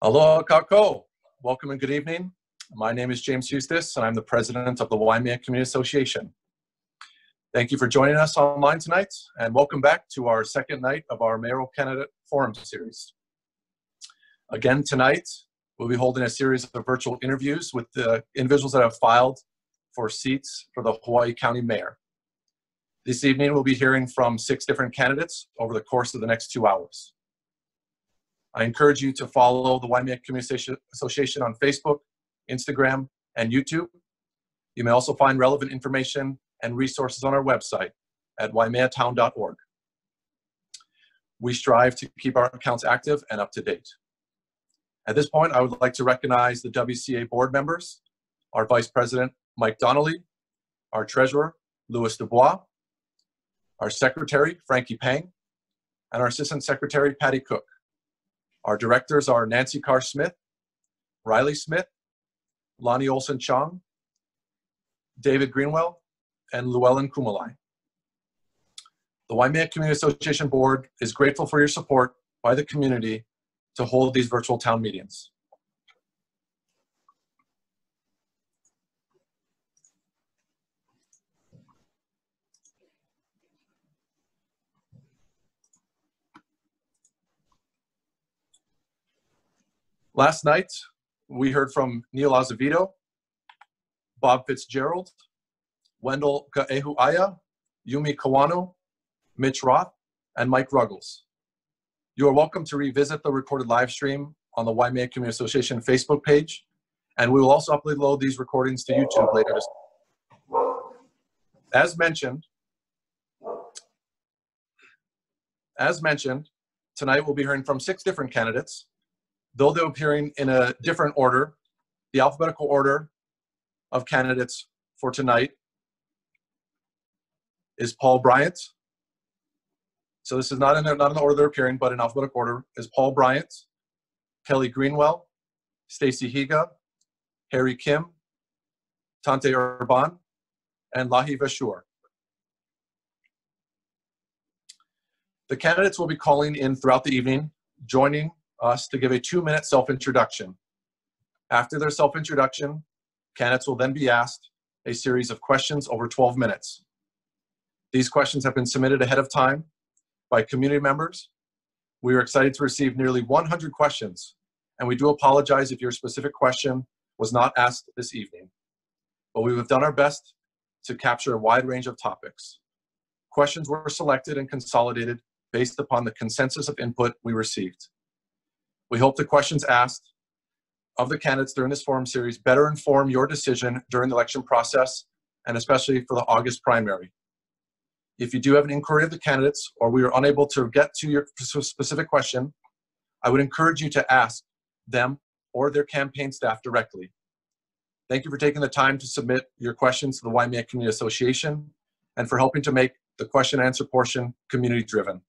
Aloha kako. Welcome and good evening. My name is James Eustace, and I'm the president of the Waimea Community Association. Thank you for joining us online tonight, and welcome back to our second night of our Mayoral Candidate Forum series. Again, tonight, we'll be holding a series of virtual interviews with the individuals that have filed for seats for the Hawaii County Mayor. This evening, we'll be hearing from 6 different candidates over the course of the next 2 hours. I encourage you to follow the Waimea Community Association on Facebook, Instagram, and YouTube. You may also find relevant information and resources on our website at waimeatown.org. We strive to keep our accounts active and up to date. At this point, I would like to recognize the WCA board members, our Vice President, Mike Donnelly, our Treasurer, Louis Dubois, our Secretary, Frankie Pang, and our Assistant Secretary, Patty Cook. Our directors are Nancy Carr-Smith, Riley Smith, Lonnie Olson-Chong, David Greenwell, and Llewellyn Kumalai. The Waimea Community Association Board is grateful for your support by the community to hold these virtual town meetings. Last night, we heard from Neil Azevedo, Bob Fitzgerald, Wendell Ka'ehu'aya, Yumi Kawano, Mitch Roth, and Mike Ruggles. You are welcome to revisit the recorded live stream on the Waimea Community Association Facebook page, and we will also upload these recordings to YouTube later this week. As mentioned, tonight we'll be hearing from 6 different candidates. Though they're appearing in a different order, the alphabetical order of candidates for tonight is Paul Bryant. So this is not in the order they're appearing, but in alphabetical order is Paul Bryant, Kelly Greenwell, Stacy Higa, Harry Kim, Tante Urban, and Lahi Vashur. The candidates will be calling in throughout the evening, joining us to give a 2-minute self-introduction. After their self-introduction, candidates will then be asked a series of questions over 12 minutes. These questions have been submitted ahead of time by community members. We are excited to receive nearly 100 questions, and we do apologize if your specific question was not asked this evening. But we have done our best to capture a wide range of topics. Questions were selected and consolidated based upon the consensus of input we received. We hope the questions asked of the candidates during this forum series better inform your decision during the election process, and especially for the August primary. If you do have an inquiry of the candidates, or we are unable to get to your specific question, I would encourage you to ask them or their campaign staff directly. Thank you for taking the time to submit your questions to the Waimea Community Association and for helping to make the question and answer portion community driven.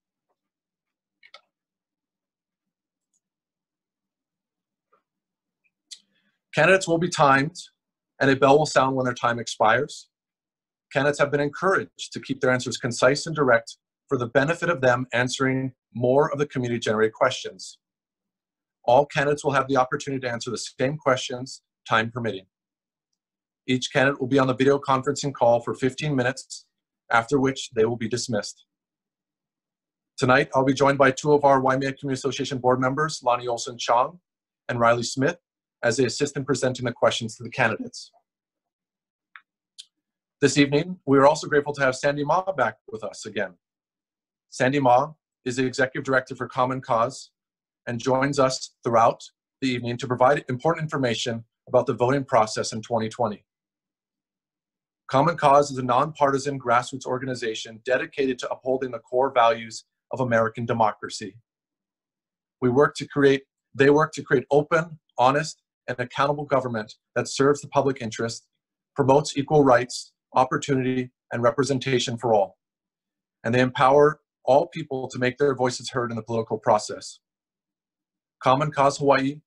Candidates will be timed, and a bell will sound when their time expires. Candidates have been encouraged to keep their answers concise and direct for the benefit of them answering more of the community-generated questions. All candidates will have the opportunity to answer the same questions, time permitting. Each candidate will be on the video conferencing call for 15 minutes, after which they will be dismissed. Tonight, I'll be joined by 2 of our Waimea Community Association board members, Lonnie Olson-Chong and Riley Smith, as they assist in presenting the questions to the candidates. This evening, we are also grateful to have Sandy Ma back with us again. Sandy Ma is the Executive Director for Common Cause and joins us throughout the evening to provide important information about the voting process in 2020. Common Cause is a nonpartisan grassroots organization dedicated to upholding the core values of American democracy. They work to create open, honest, and accountable government that serves the public interest, promotes equal rights, opportunity, and representation for all. And they empower all people to make their voices heard in the political process. Common Cause Hawaii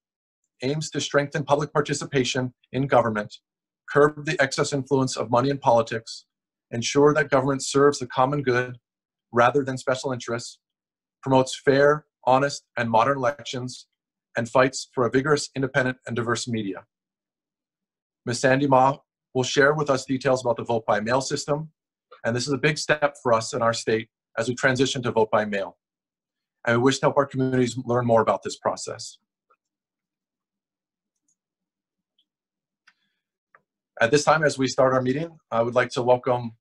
aims to strengthen public participation in government, curb the excess influence of money in politics, ensure that government serves the common good rather than special interests, promotes fair, honest, and modern elections, and fights for a vigorous, independent, and diverse media. Ms. Sandy Ma will share with us details about the vote by mail system, and this is a big step for us in our state as we transition to vote by mail. And we wish to help our communities learn more about this process. At this time, as we start our meeting, I would like to welcome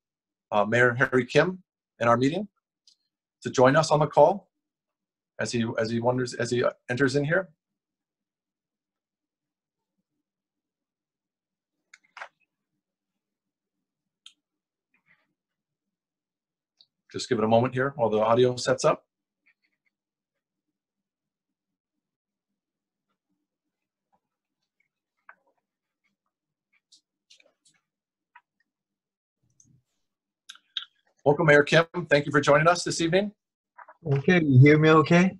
Mayor Harry Kim in our meeting to join us on the call as he enters in here. Just give it a moment here while the audio sets up. Welcome, Mayor Kim. Thank you for joining us this evening. Okay, you hear me okay?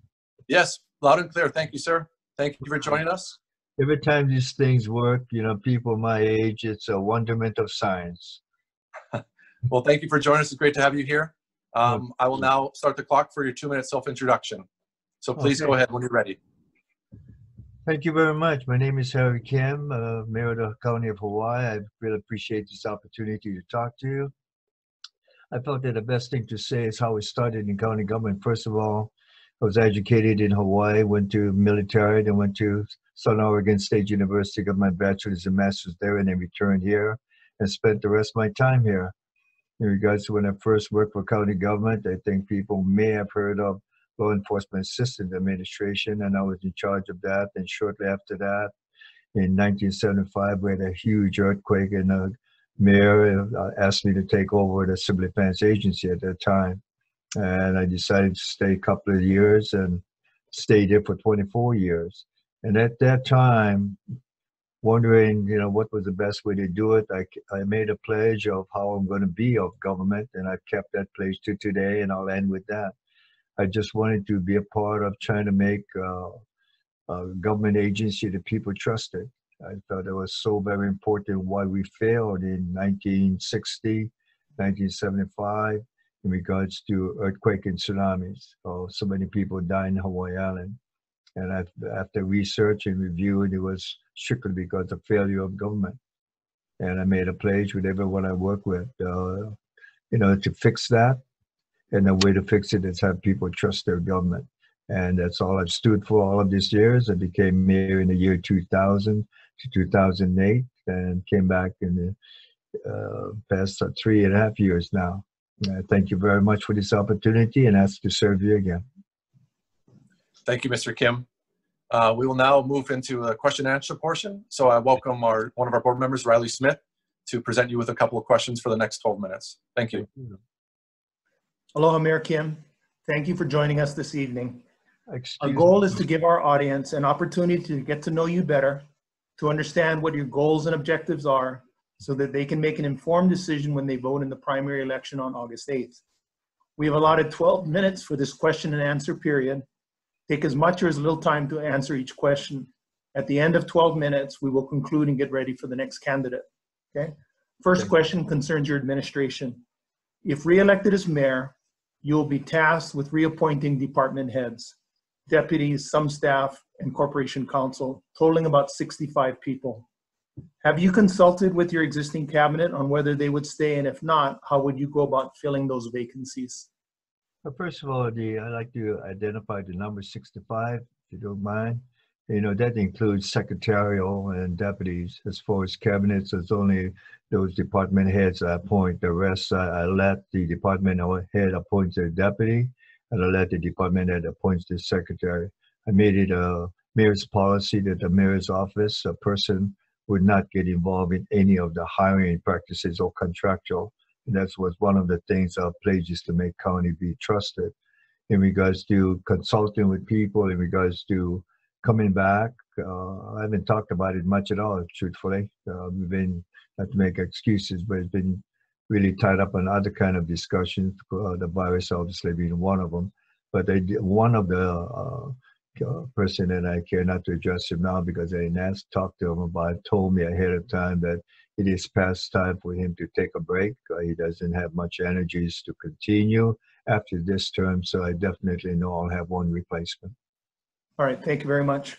Yes, loud and clear. Thank you, sir. Thank you for joining us. Every time these things work, you know, people my age, it's a wonderment of science. Well, thank you for joining us. It's great to have you here. I will now start the clock for your 2-minute self-introduction. So please go ahead when you're ready. Thank you very much. My name is Harry Kim, Mayor of the County of Hawaii. I really appreciate this opportunity to talk to you. I felt that the best thing to say is how it started in county government. First of all, I was educated in Hawaii, went to military, then went to Southern Oregon State University, got my bachelor's and master's there, and then returned here and spent the rest of my time here. In regards to when I first worked for county government, I think people may have heard of Law Enforcement Assistance Administration, and I was in charge of that. And shortly after that, in 1975, we had a huge earthquake, and the mayor asked me to take over the Civil Defense Agency at that time. And I decided to stay a couple of years and stayed there for 24 years. And at that time, wondering, you know, what was the best way to do it, I made a pledge of how I'm going to be of government, and I've kept that pledge to today, and I'll end with that. I just wanted to be a part of trying to make a government agency that people trusted. I thought it was so very important why we failed in 1960, 1975 in regards to earthquake and tsunamis. So many people died in Hawaii Island. And after research and review, it was strictly because of failure of government. And I made a pledge with everyone I work with, you know, to fix that. And the way to fix it is have people trust their government. And that's all I've stood for all of these years. I became mayor in the year 2000 to 2008 and came back in the past 3.5 years now. Thank you very much for this opportunity and ask to serve you again. Thank you, Mr. Kim. We will now move into the question and answer portion. So I welcome one of our board members, Riley Smith, to present you with a couple of questions for the next 12 minutes. Thank you. Aloha, Mayor Kim. Thank you for joining us this evening. Our goal is to give our audience an opportunity to get to know you better, to understand what your goals and objectives are, so that they can make an informed decision when they vote in the primary election on August 8th. We have allotted 12 minutes for this question and answer period. Take as much or as little time to answer each question. At the end of 12 minutes, we will conclude and get ready for the next candidate. Okay? First question concerns your administration. If re-elected as mayor, you will be tasked with reappointing department heads, deputies, some staff, and corporation counsel, totaling about 65 people. Have you consulted with your existing cabinet on whether they would stay, and if not, how would you go about filling those vacancies? Well, first of all, I'd like to identify the number 65, if you don't mind. You know, that includes secretarial and deputies. As far as cabinets, it's only those department heads I appoint. The rest, I let the department head appoint their deputy, and I let the department head appoint the secretary. I made it a mayor's policy that the mayor's office, a person would not get involved in any of the hiring practices or contractual. And that was one of the things our pledge is to make county be trusted. In regards to consulting with people, in regards to coming back, I haven't talked about it much at all, truthfully. We've been, not to make excuses, but it's been really tied up on other kind of discussions, the virus obviously being one of them. But one of the person that I care not to address him now because I didn't ask, talk to him about, told me ahead of time that it is past time for him to take a break. He doesn't have much energies to continue after this term, so I definitely know I'll have one replacement. All right, thank you very much.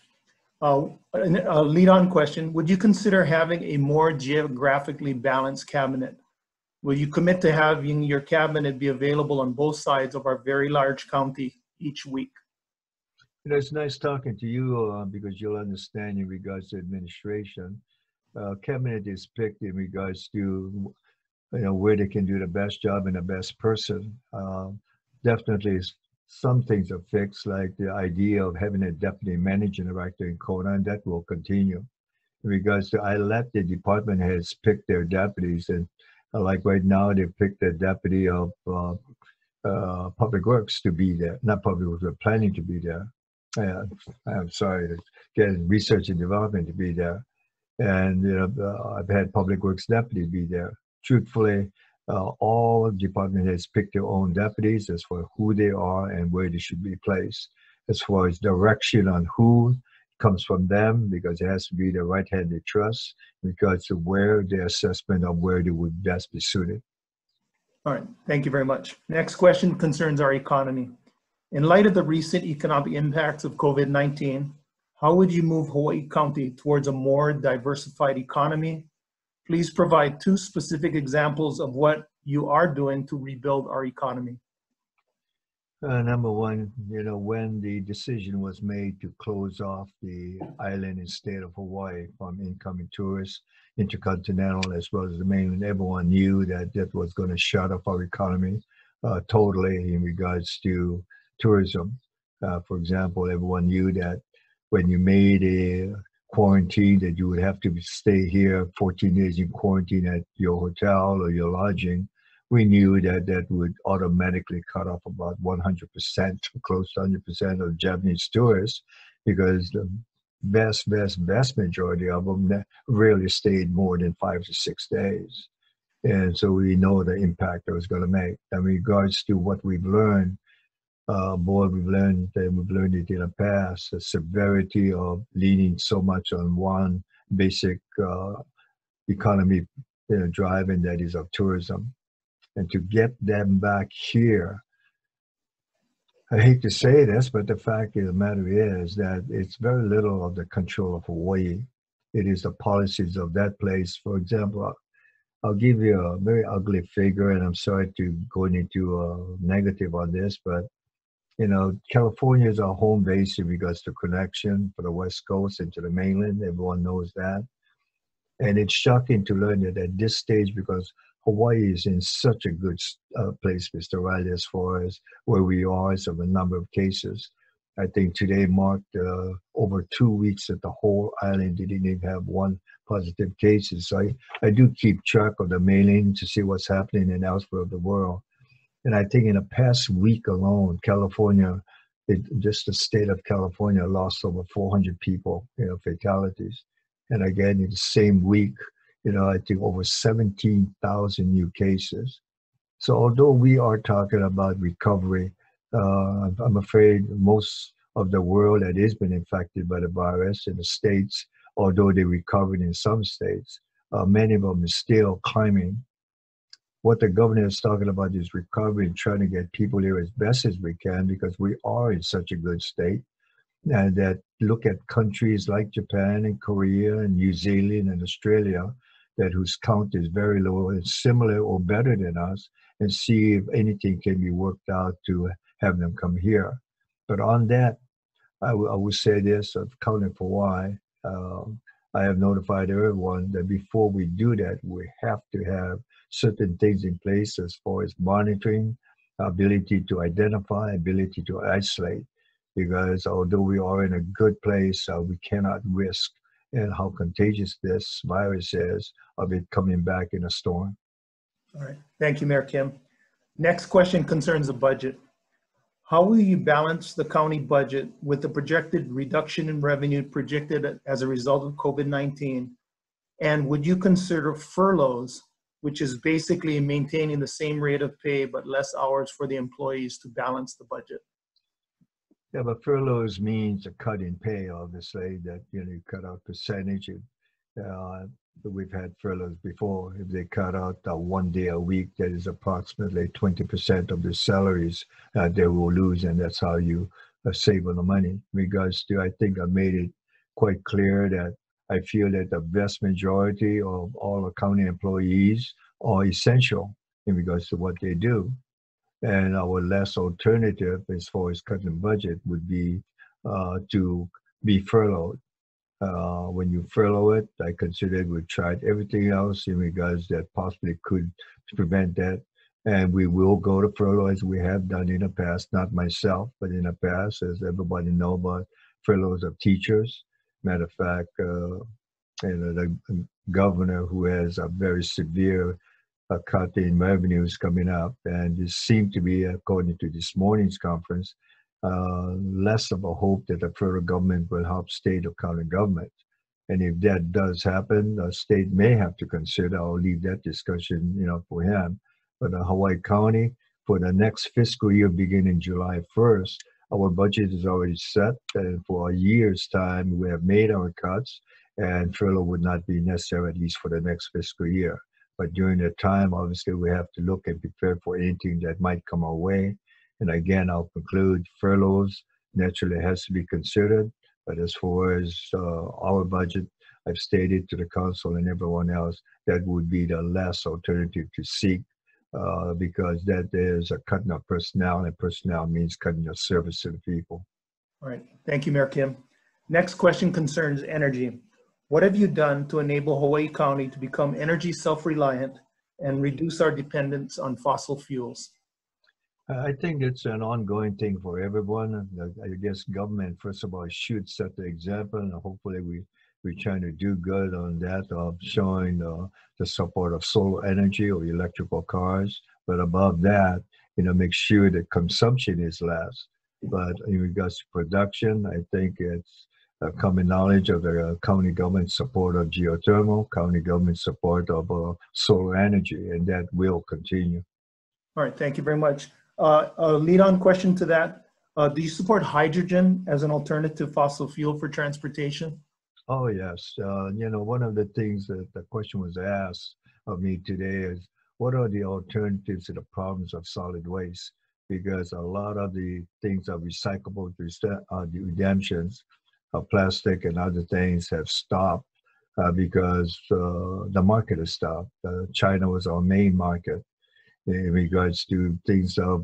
A lead-on question, would you consider having a more geographically balanced cabinet? Will you commit to having your cabinet be available on both sides of our very large county each week? It's nice talking to you because you'll understand in regards to administration. Cabinet is picked in regards to where they can do the best job and the best person. Definitely some things are fixed, like the idea of having a deputy managing director in Kona, and that will continue. In regards to, I let the department heads pick their deputies, and like right now, they picked the deputy of Public Works to be there. Not Public Works, but planning to be there. I'm sorry, to get research and development to be there. And I've had Public Works deputy be there. Truthfully, all department heads pick their own deputies as for who they are and where they should be placed. As far as direction on who comes from them, because it has to be the right hand they trust in regards to where their assessment of where they would best be suited. All right, thank you very much. Next question concerns our economy. In light of the recent economic impacts of COVID-19, how would you move Hawaii County towards a more diversified economy? Please provide 2 specific examples of what you are doing to rebuild our economy. Number one, when the decision was made to close off the island and state of Hawaii from incoming tourists, intercontinental as well as the mainland, everyone knew that that was going to shut off our economy totally in regards to tourism. For example, everyone knew that when you made a quarantine, that you would have to stay here 14 days in quarantine at your hotel or your lodging. We knew that that would automatically cut off about 100%, close to 100% of Japanese tourists, because the vast majority of them rarely stayed more than 5 to 6 days. And so we know the impact it was going to make. In regards to what we've learned, we've learned it in the past, the severity of leaning so much on one basic economy drive, and that is of tourism. And to get them back here, I hate to say this, but the fact of the matter is that it's very little of the control of Hawaii. It is the policies of that place. For example, I'll give you a very ugly figure, and I'm sorry to go into a negative on this, but California is our home base in regards to connection for the West Coast and to the mainland. Everyone knows that. And it's shocking to learn that at this stage, because Hawaii is in such a good place, Mr. Riley, as far as where we are as of a number of cases. I think today marked over 2 weeks that the whole island didn't even have one positive cases. So I do keep track of the mainland to see what's happening in elsewhere of the world. And I think in the past week alone, California, just the state of California lost over 400 people, fatalities. And again, in the same week, I think over 17,000 new cases. So although we are talking about recovery, I'm afraid most of the world that has been infected by the virus in the States, although they recovered in some states, many of them are still climbing. What the governor is talking about is recovery and trying to get people here as best as we can, because we are in such a good state. And that look at countries like Japan and Korea and New Zealand and Australia, that whose count is very low and similar or better than us, and see if anything can be worked out to have them come here. But on that, I will say this, I've accounted for why. I have notified everyone that before we do that, we have to have certain things in place as far as monitoring, ability to identify, ability to isolate. Because although we are in a good place, we cannot risk and how contagious this virus is of it coming back in a storm. All right, thank you, Mayor Kim. Next question concerns the budget. How will you balance the county budget with the projected reduction in revenue projected as a result of COVID-19? And would you consider furloughs, which is basically maintaining the same rate of pay but less hours for the employees, to balance the budget? Yeah, but furloughs means a cut in pay, obviously, that you cut out percentage. We've had furloughs before. If they cut out 1 day a week, that is approximately 20% of the salaries they will lose, and that's how you save on the money. In regards to, I think I made it quite clear that I feel that the vast majority of all the county employees are essential in regards to what they do. And our last alternative as far as cutting budget would be to be furloughed. When you furlough it, I considered we tried everything else in regards that possibly could prevent that. And we will go to furlough as we have done in the past, not myself, but in the past, as everybody know about furloughs of teachers. Matter of fact, the governor who has a very severe cut in revenues coming up, and this seemed to be, according to this morning's conference, less of a hope that the federal government will help state or county government. And if that does happen, the state may have to consider, I'll leave that discussion, for him. But Hawaii County, for the next fiscal year beginning July 1st, our budget is already set, and for a year's time, we have made our cuts, and furlough would not be necessary, at least for the next fiscal year. But during that time, obviously, we have to look and prepare for anything that might come our way. And again, I'll conclude, furloughs naturally has to be considered. But as far as our budget, I've stated to the council and everyone else, that would be the last alternative to seek, because that is a cutting of personnel, and personnel means cutting of service to the people. All right, thank you, Mayor Kim. Next question concerns energy. What have you done to enable Hawaii County to become energy self-reliant and reduce our dependence on fossil fuels? I think it's an ongoing thing for everyone. I guess government, first of all, should set the example, and hopefully we're trying to do good on that, of showing the support of solar energy or electrical cars. But above that, make sure that consumption is less. But in regards to production, I think it's a common knowledge of the county government support of geothermal, county government support of solar energy, and that will continue. All right, thank you very much. A lead-on question to that, do you support hydrogen as an alternative fossil fuel for transportation? Oh, yes. One of the things that the question was asked of me today is, what are the alternatives to the problems of solid waste? Because a lot of the things are recyclable, the redemptions of plastic and other things have stopped because the market has stopped. China was our main market in regards to things of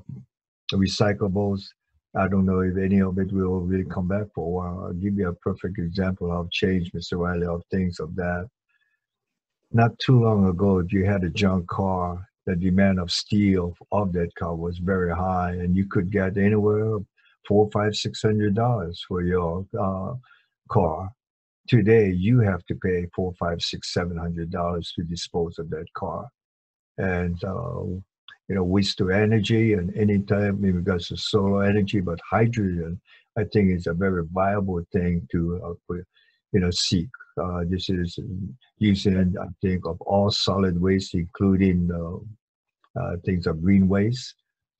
recyclables. I don't know if any of it will really come back for a while. I'll give you a perfect example of change, Mr. Riley, of things of that. Not too long ago, if you had a junk car, the demand of steel of that car was very high, and you could get anywhere $400, $500, $600 for your car. Today, you have to pay $400, $500, $600, $700 to dispose of that car. And waste to energy, and anytime in regards to solar energy, but hydrogen, I think is a very viable thing to seek. This is using, I think, of all solid waste, including things of green waste,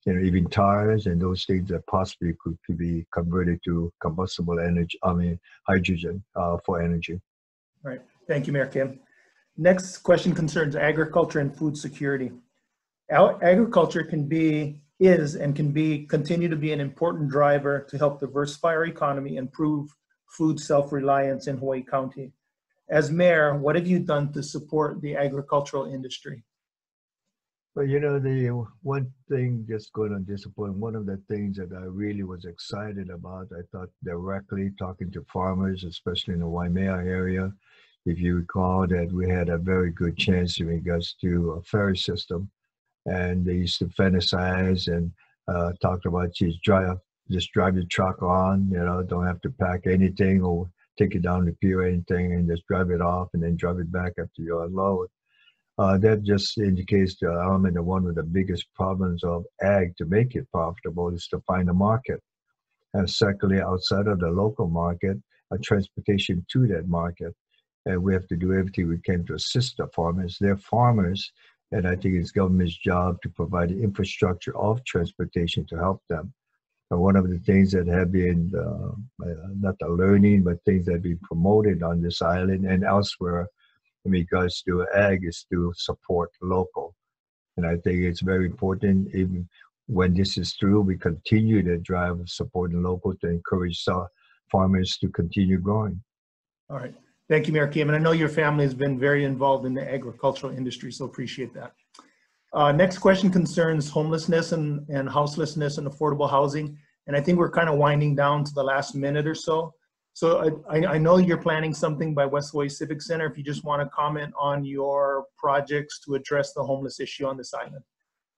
even tires and those things that possibly could be converted to combustible energy, hydrogen for energy. All right, thank you, Mayor Kim. Next question concerns agriculture and food security. Agriculture continue to be an important driver to help diversify our economy and improve food self-reliance in Hawaii County. As mayor, what have you done to support the agricultural industry? Well, the one thing, just going on discipline, one of the things that I really was excited about, I thought directly talking to farmers, especially in the Waimea area, if you recall that we had a very good chance in regards to a ferry system, and they used to fantasize and talked about just drive your truck on, don't have to pack anything or take it down the pier or anything, and just drive it off and then drive it back after you unload. That just indicates the element of one of the biggest problems of ag to make it profitable is to find a market. And secondly, outside of the local market, a transportation to that market. And we have to do everything we can to assist the farmers. They're farmers, and I think it's government's job to provide the infrastructure of transportation to help them. And one of the things that have been, not the learning, but things that have been promoted on this island and elsewhere in regards to ag is to support local. And I think it's very important, even when this is through, we continue to drive supporting local to encourage farmers to continue growing. All right. Thank you, Mayor Kim. And I know your family has been very involved in the agricultural industry, so appreciate that. Next question concerns homelessness and houselessness and affordable housing. And I think we're kind of winding down to the last minute or so. So I know you're planning something by West Hawaii Civic Center. If you just want to comment on your projects to address the homeless issue on this island.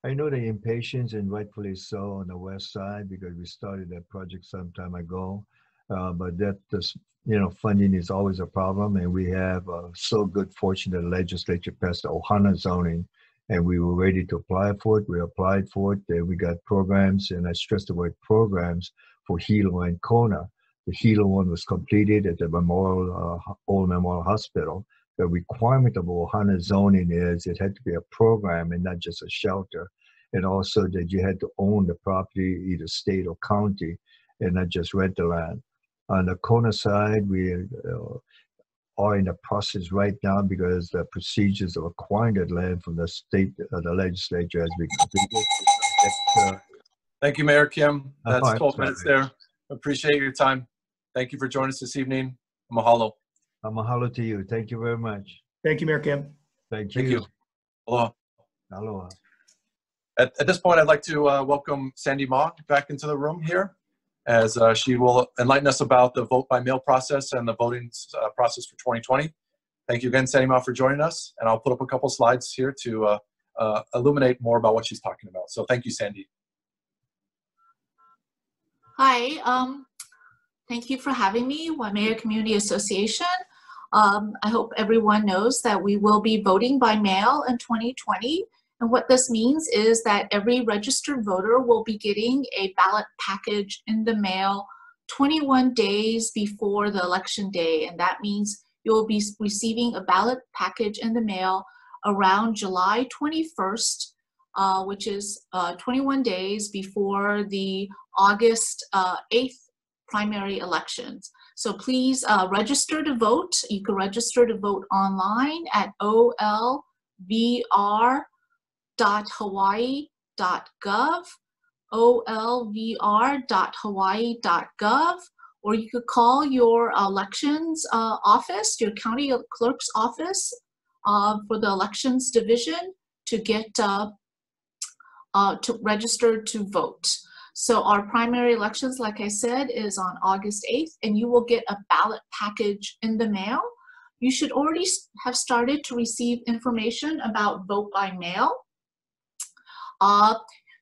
I know the impatience, and rightfully so, on the west side, because we started that project some time ago. But that, funding is always a problem, and we have so good fortune that the legislature passed the Ohana zoning, and we were ready to apply for it. We applied for it, and we got programs, and I stress the word programs, for Hilo and Kona. The Hilo one was completed at the Old Memorial Hospital. The requirement of Ohana zoning is it had to be a program and not just a shelter, and also that you had to own the property, either state or county, and not just rent the land. On the Kona side, we are in the process right now because the procedures of acquiring that land from the state, the legislature has been completed. Thank you, Mayor Kim. That's 12 minutes there. Appreciate your time. Thank you for joining us this evening. Mahalo. Mahalo to you. Thank you very much. Thank you, Mayor Kim. Thank you. Thank you. Aloha. Aloha. At this point, I'd like to welcome Sandy Ma back into the room here, as she will enlighten us about the vote by mail process and the voting process for 2020. Thank you again, Sandy Ma, for joining us. And I'll put up a couple slides here to illuminate more about what she's talking about. So thank you, Sandy. Hi, thank you for having me, Waimea Community Association. I hope everyone knows that we will be voting by mail in 2020. And what this means is that every registered voter will be getting a ballot package in the mail 21 days before the election day. And that means you'll be receiving a ballot package in the mail around July 21st, which is 21 days before the August 8th primary elections. So please register to vote. You can register to vote online at olvr.hawaii.gov, olvr.hawaii.gov, or you could call your elections office, your county clerk's office for the elections division to get to register to vote. So our primary elections, like I said, is on August 8th, and you will get a ballot package in the mail. You should already have started to receive information about vote by mail.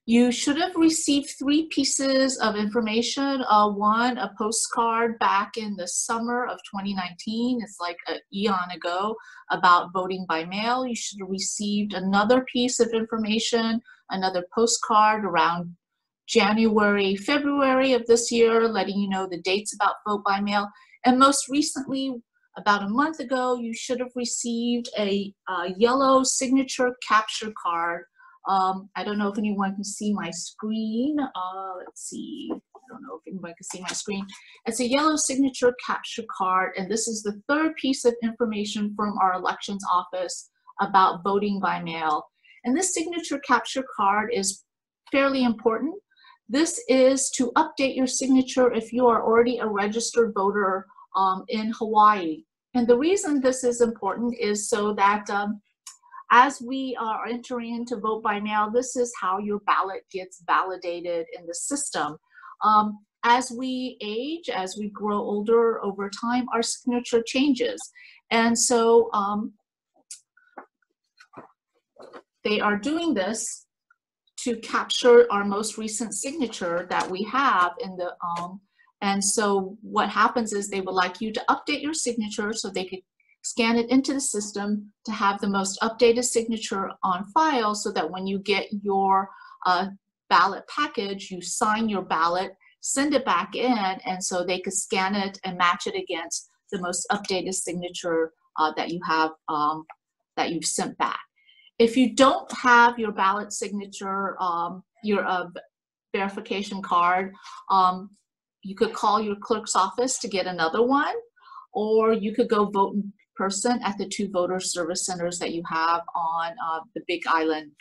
You should have received 3 pieces of information. One, a postcard back in the summer of 2019. It's like an eon ago, about voting by mail. You should have received another piece of information, another postcard around January, February of this year, letting you know the dates about vote by mail. And most recently, about a month ago, you should have received a yellow signature capture card. I don't know if anyone can see my screen. Let's see. I don't know if anyone can see my screen. It's a yellow signature capture card, and this is the 3rd piece of information from our elections office about voting by mail. And this signature capture card is fairly important. This is to update your signature if you are already a registered voter in Hawaii. And the reason this is important is so that as we are entering into vote by mail, this is how your ballot gets validated in the system. As we age, as we grow older over time, our signature changes. And so they are doing this to capture our most recent signature that we have in the, and so what happens is they would like you to update your signature so they could scan it into the system to have the most updated signature on file, so that when you get your ballot package, you sign your ballot, send it back in, and so they could scan it and match it against the most updated signature that you have, that you've sent back. If you don't have your ballot signature, your verification card, you could call your clerk's office to get another one, or you could go vote in person at the 2 voter service centers that you have on the Big Island.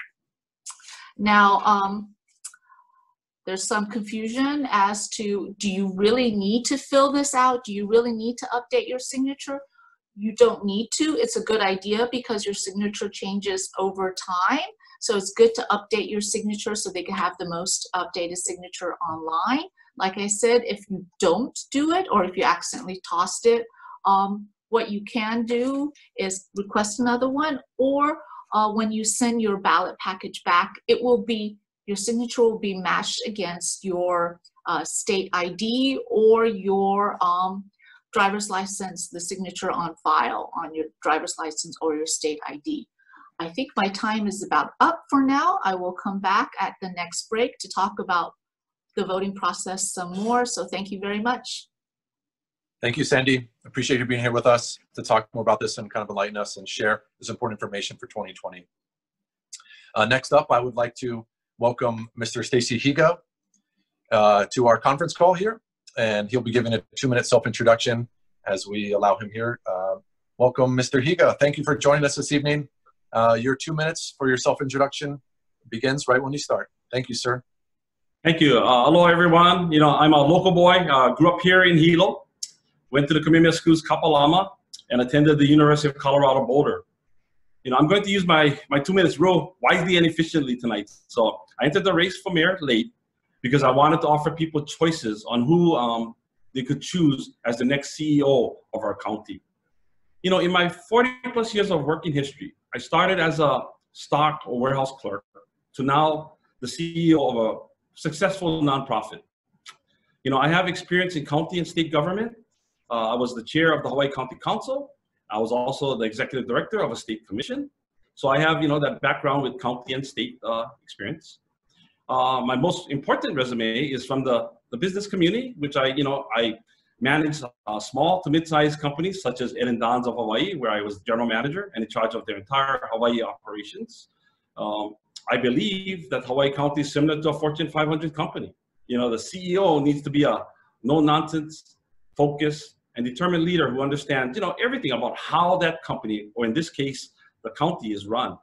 Now, There's some confusion as to, do you really need to fill this out? Do you really need to update your signature? You don't need to. It's a good idea because your signature changes over time. So it's good to update your signature so they can have the most updated signature online. Like I said, if you don't do it or if you accidentally tossed it, what you can do is request another one, or when you send your ballot package back, it will be, your signature will be matched against your state ID or your driver's license, the signature on file on your driver's license or your state ID. I think my time is about up for now. I will come back at the next break to talk about the voting process some more. So thank you very much. Thank you, Sandy. Appreciate you being here with us to talk more about this and kind of enlighten us and share this important information for 2020. Next up, I would like to welcome Mr. Stacy Higa to our conference call here, and he'll be giving a 2-minute self-introduction as we allow him here. Welcome, Mr. Higa. Thank you for joining us this evening. Your 2 minutes for your self-introduction begins right when you start. Thank you, sir. Thank you. Hello, everyone. You know, I'm a local boy, grew up here in Hilo, went to the Kamehameha Schools Kapalama, and attended the University of Colorado Boulder. You know, I'm going to use my 2 minutes real wisely and efficiently tonight. So I entered the race for mayor late because I wanted to offer people choices on who they could choose as the next CEO of our county. You know, in my 40+ years of working history, I started as a stock or warehouse clerk to now the CEO of a successful nonprofit. You know, I have experience in county and state government. I was the chair of the Hawaii County Council. I was also the executive director of a state commission. So I have, you know, that background with county and state experience. My most important resume is from the business community, which I manage small to mid-sized companies such as Ed and Don's of Hawaii, where I was general manager and in charge of their entire Hawaii operations. I believe that Hawaii County is similar to a Fortune 500 company. You know, the CEO needs to be a no-nonsense, focused, and determined leader who understands, you know, everything about how that company, or in this case, the county, is run.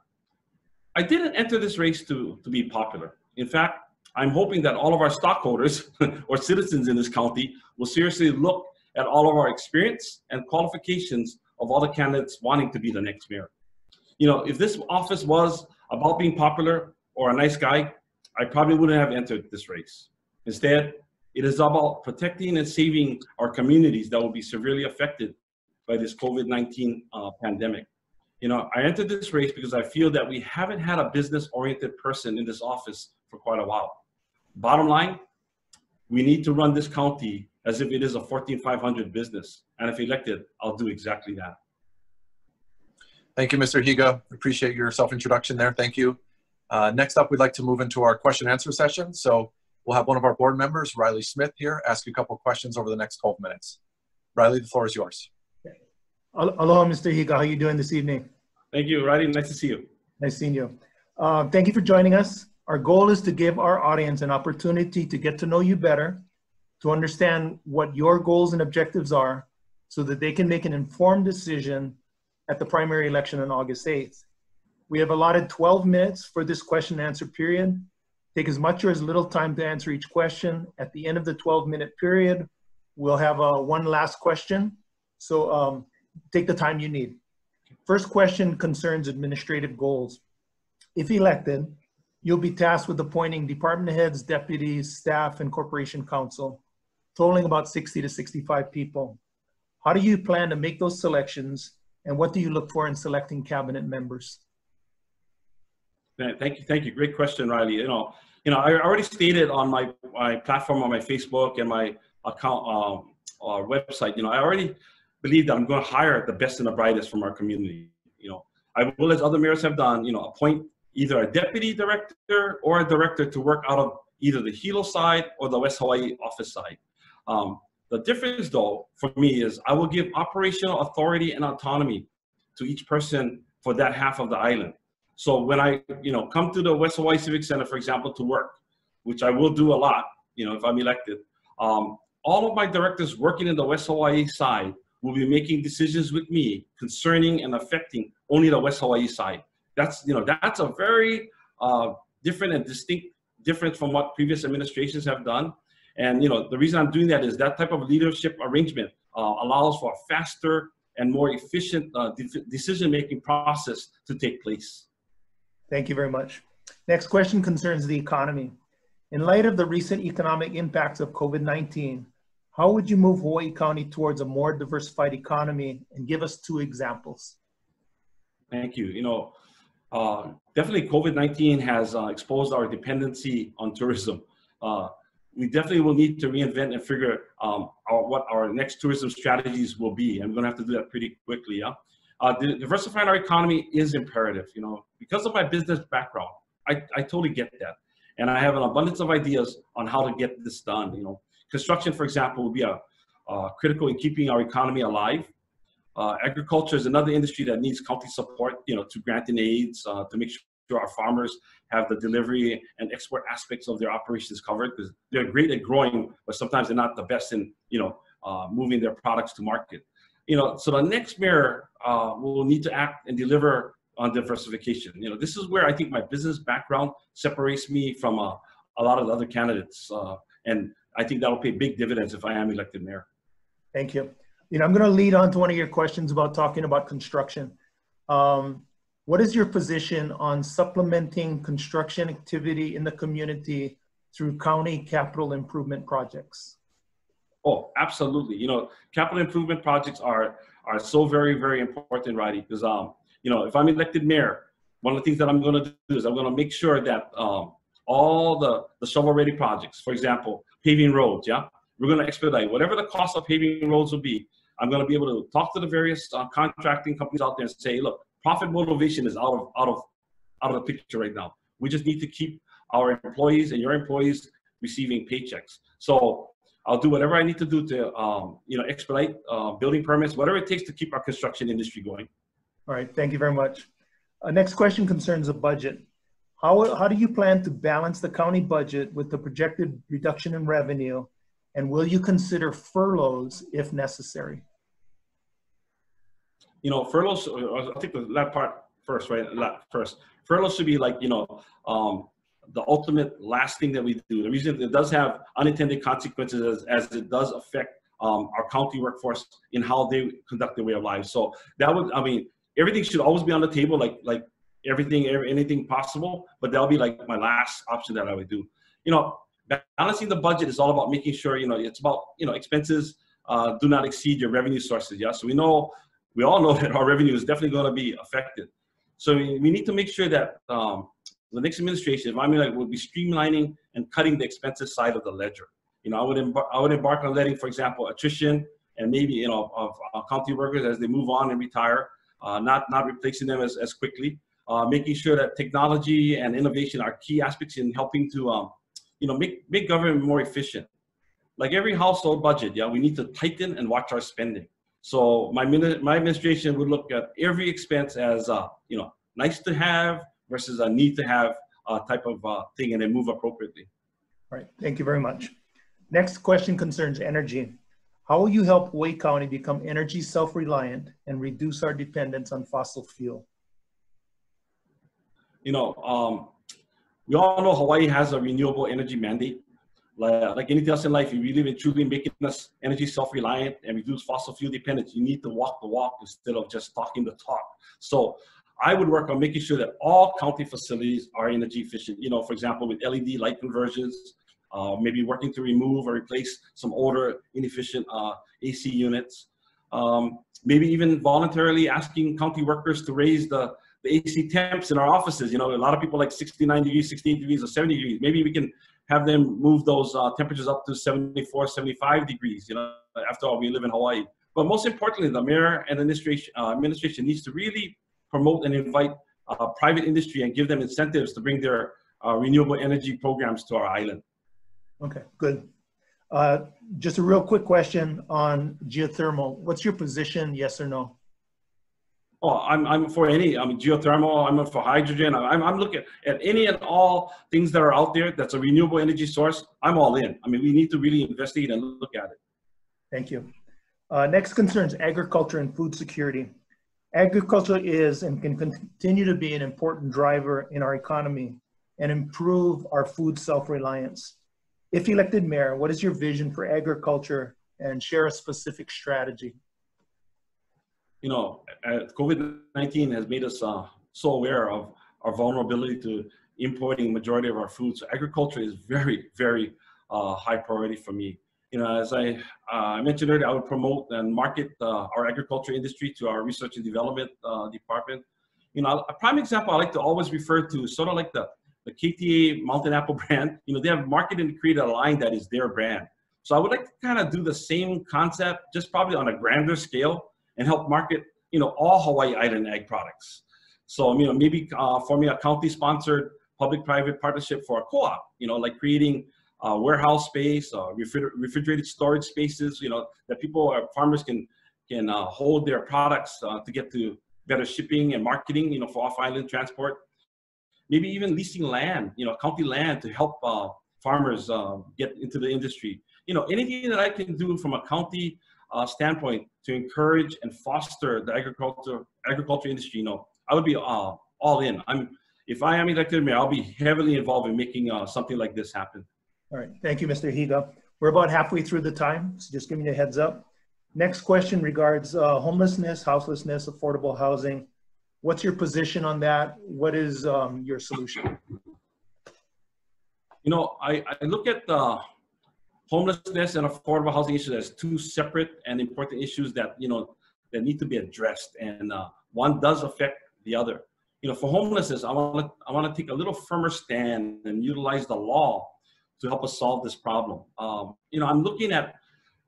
I didn't enter this race to be popular. In fact, I'm hoping that all of our stockholders or citizens in this county will seriously look at all of our experience and qualifications of all the candidates wanting to be the next mayor. You know, if this office was about being popular or a nice guy, I probably wouldn't have entered this race. Instead, it is about protecting and saving our communities that will be severely affected by this COVID-19 pandemic. You know, I entered this race because I feel that we haven't had a business-oriented person in this office for quite a while. Bottom line, we need to run this county as if it is a Fortune 500 business. And if elected, I'll do exactly that. Thank you, Mr. Higa. Appreciate your self-introduction there. Thank you. Next up, we'd like to move into our question and answer session. So we'll have one of our board members, Riley Smith, here, ask you a couple of questions over the next 12 minutes. Riley, the floor is yours. Aloha, Mr. Higa. How are you doing this evening? Thank you, Riley. Nice to see you. Nice seeing you. Thank you for joining us. Our goal is to give our audience an opportunity to get to know you better, to understand what your goals and objectives are, so that they can make an informed decision at the primary election on August 8th. We have allotted 12 minutes for this question and answer period. Take as much or as little time to answer each question. At the end of the 12-minute period, we'll have one last question. So take the time you need. First question concerns administrative goals. If elected, you'll be tasked with appointing department heads, deputies, staff, and corporation counsel, totaling about 60 to 65 people. How do you plan to make those selections, and what do you look for in selecting cabinet members? Thank you. Great question, Riley. You know, I already stated on my platform, on my Facebook and my account website. You know, I already believe that I'm going to hire the best and the brightest from our community. You know, I will, as other mayors have done, you know, appoint either a deputy director or a director to work out of either the Hilo side or the West Hawaii office side. The difference, though, for me is I will give operational authority and autonomy to each person for that half of the island. So when I, you know, come to the West Hawaii Civic Center, for example, to work, which I will do a lot, you know, if I'm elected, all of my directors working in the West Hawaii side will be making decisions with me concerning and affecting only the West Hawaii side. That's, you know, that's a very different and distinct different from what previous administrations have done. And, the reason I'm doing that is that type of leadership arrangement allows for a faster and more efficient decision-making process to take place. Thank you very much. Next question concerns the economy. In light of the recent economic impacts of COVID-19, how would you move Hawaii County towards a more diversified economy, and give us 2 examples? Thank you. Definitely COVID-19 has exposed our dependency on tourism. We definitely will need to reinvent and figure what our next tourism strategies will be. And we're going to have to do that pretty quickly. Yeah. Diversifying our economy is imperative. Because of my business background, I totally get that. And I have an abundance of ideas on how to get this done. Construction, for example, will be critical in keeping our economy alive. Agriculture is another industry that needs county support, to granting aids, to make sure our farmers have the delivery and export aspects of their operations covered, because they're great at growing, but sometimes they're not the best in, moving their products to market. So the next mayor will need to act and deliver on diversification. This is where I think my business background separates me from a lot of the other candidates. And I think that'll pay big dividends if I am elected mayor. Thank you. I'm going to lead on to one of your questions about talking about construction. What is your position on supplementing construction activity in the community through county capital improvement projects? Oh, absolutely. Capital improvement projects are so very, very important, Roddy, because, if I'm elected mayor, one of the things that I'm going to do is I'm going to make sure that all the shovel-ready projects, for example, paving roads, yeah, we're going to expedite whatever the cost of paving roads will be. I'm going to be able to talk to the various contracting companies out there and say, look, profit motivation is out of the picture right now. We just need to keep our employees and your employees receiving paychecks. So I'll do whatever I need to do to, expedite building permits, whatever it takes to keep our construction industry going. All right, thank you very much. Next question concerns the budget. How do you plan to balance the county budget with the projected reduction in revenue, and will you consider furloughs if necessary? Furloughs, I'll take that part first, right? Furloughs should be like, the ultimate last thing that we do. The reason it does have unintended consequences as it does affect our county workforce in how they conduct their way of life. So that would, everything should always be on the table, like anything possible, but that'll be like my last option that I would do. Balancing the budget is all about making sure, it's about, expenses do not exceed your revenue sources. Yeah. So we all know that our revenue is definitely going to be affected. So we need to make sure that the next administration, will be streamlining and cutting the expenses side of the ledger. I would embark on letting, for example, attrition and maybe, of county workers as they move on and retire, not replacing them as quickly, making sure that technology and innovation are key aspects in helping to, make government more efficient. Like every household budget, yeah, we need to tighten and watch our spending. So my administration would look at every expense as, nice to have versus a need to have type of thing, and then move appropriately. All right, thank you very much. Next question concerns energy. How will you help Hawaii County become energy self-reliant and reduce our dependence on fossil fuel? We all know Hawaii has a renewable energy mandate. Like anything else in life, if you believe in truly making us energy self-reliant and reduce fossil fuel dependence, you need to walk the walk instead of just talking the talk. So I would work on making sure that all county facilities are energy efficient. For example, with LED light conversions, maybe working to remove or replace some older, inefficient AC units. Maybe even voluntarily asking county workers to raise the AC temps in our offices. A lot of people like 69 degrees, 68 degrees, or 70 degrees. Maybe we can have them move those temperatures up to 74, 75 degrees. After all, we live in Hawaii. But most importantly, the mayor and administration needs to really promote and invite private industry and give them incentives to bring their renewable energy programs to our island. Okay, good. Just a real quick question on geothermal. What's your position, yes or no? Oh, I'm for any. Geothermal. I'm for hydrogen. I'm looking at any and all things that are out there that's a renewable energy source. I'm all in. We need to really investigate and look at it. Thank you. Next concerns agriculture and food security. Agriculture is and can continue to be an important driver in our economy, and improve our food self-reliance. If elected mayor, what is your vision for agriculture, and share a specific strategy? You know, COVID-19 has made us so aware of our vulnerability to importing majority of our food. So agriculture is very, very high priority for me. You know, as I mentioned earlier, I would promote and market our agriculture industry to our research and development department. You know, a prime example I like to always refer to is sort of like the KTA Mountain Apple brand. You know, they have marketed and created a line that is their brand. So I would like to kind of do the same concept, just probably on a grander scale, and help market, you know, all Hawaii Island ag products. So, you know, maybe for me, a county-sponsored public-private partnership for a co-op, you know, like creating warehouse space, refrigerated storage spaces, you know, that people, farmers can hold their products to get to better shipping and marketing, you know, for off-island transport. Maybe even leasing land, you know, county land to help farmers get into the industry. You know, anything that I can do from a county standpoint to encourage and foster the agriculture industry, you know, I would be all in. If I am elected mayor, I'll be heavily involved in making something like this happen. All right, thank you, Mr. Higa. We're about halfway through the time, so just giving you a heads up. Next question regards homelessness, houselessness, affordable housing. What's your position on that? What is your solution? You know, I look at homelessness and affordable housing issues as two separate and important issues that, you know, that need to be addressed, and one does affect the other. You know, for homelessness, I want to take a little firmer stand and utilize the law to help us solve this problem. You know, I'm looking at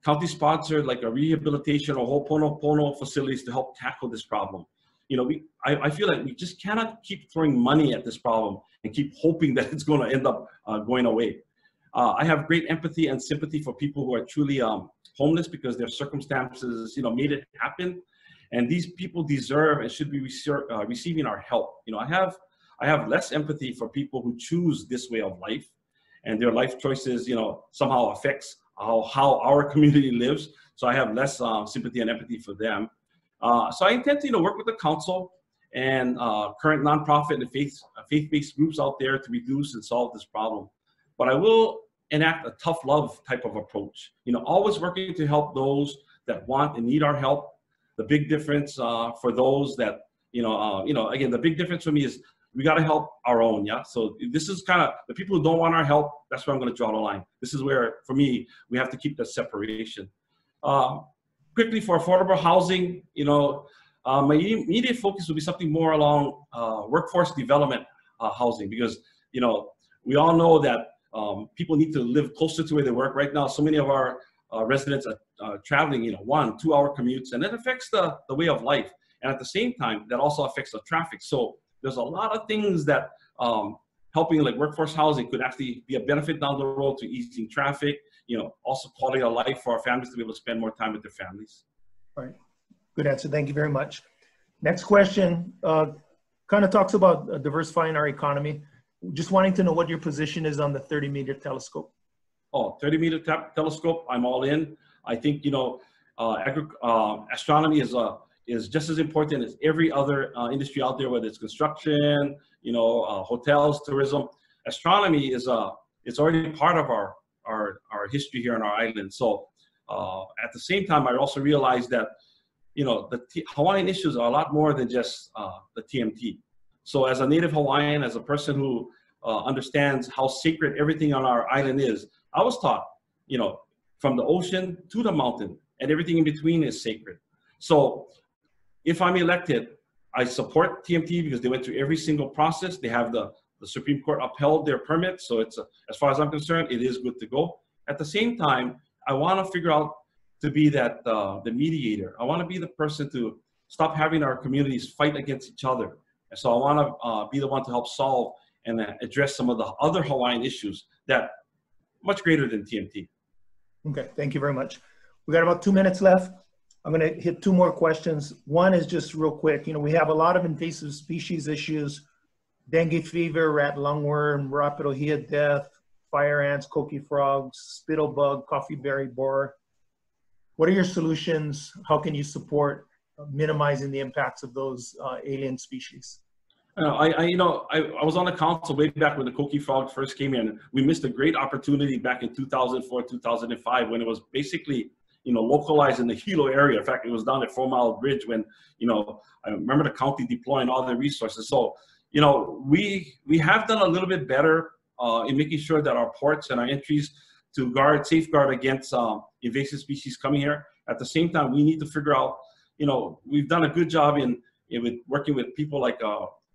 county-sponsored, like a rehabilitation or Ho'oponopono facilities to help tackle this problem. You know, I feel like we just cannot keep throwing money at this problem and keep hoping that it's going to end up going away. I have great empathy and sympathy for people who are truly homeless because their circumstances, you know, made it happen. And these people deserve and should be receiving our help. You know, I have less empathy for people who choose this way of life, and their life choices, you know, somehow affects how our community lives. So I have less sympathy and empathy for them. So I intend to, you know, work with the council and current nonprofit and faith-based groups out there to reduce and solve this problem. But I will enact a tough love type of approach. You know, always working to help those that want and need our help. The big difference for those that, again, the big difference for me is we got to help our own, yeah? So this is kind of, the people who don't want our help, that's where I'm going to draw the line. This is where, for me, we have to keep that separation. Quickly, for affordable housing, you know, my immediate focus will be something more along workforce development housing, because, you know, we all know that people need to live closer to where they work. Right now, so many of our residents are traveling, you know, 1-2 hour commutes, and that affects the way of life. And at the same time, that also affects the traffic. So there's a lot of things that helping like workforce housing could actually be a benefit down the road to easing traffic, you know, also quality of life for our families to be able to spend more time with their families. All right, good answer. Thank you very much. Next question kind of talks about diversifying our economy. Just wanting to know what your position is on the 30-meter telescope. Oh, 30-meter telescope, I'm all in. I think, you know, astronomy is just as important as every other industry out there, whether it's construction, you know, hotels, tourism. Astronomy is it's already part of our history here on our island. So at the same time, I also realized that, you know, the Hawaiian issues are a lot more than just the TMT. So as a native Hawaiian, as a person who understands how sacred everything on our island is, I was taught, you know, from the ocean to the mountain and everything in between is sacred. So if I'm elected, I support TMT because they went through every single process. They have the Supreme Court upheld their permit. So it's, as far as I'm concerned, it is good to go. At the same time, I want to figure out to be that the mediator. I want to be the person to stop having our communities fight against each other. And so I want to be the one to help solve and address some of the other Hawaiian issues that much greater than TMT. Okay, thank you very much. We got about 2 minutes left. I'm going to hit 2 more questions. One is just real quick. You know, we have a lot of invasive species issues: dengue fever, rat lungworm, rapidohea death, fire ants, coqui frogs, spittle bug, coffeeberry borer. What are your solutions? How can you support minimizing the impacts of those alien species? I was on the council way back when the Coqui Frog first came in. We missed a great opportunity back in 2004, 2005, when it was basically, localized in the Hilo area. In fact, it was down at 4 Mile Bridge when, I remember the county deploying all their resources. So, we have done a little bit better in making sure that our ports and our entries to safeguard against invasive species coming here. At the same time, we need to figure out, we've done a good job in working with people like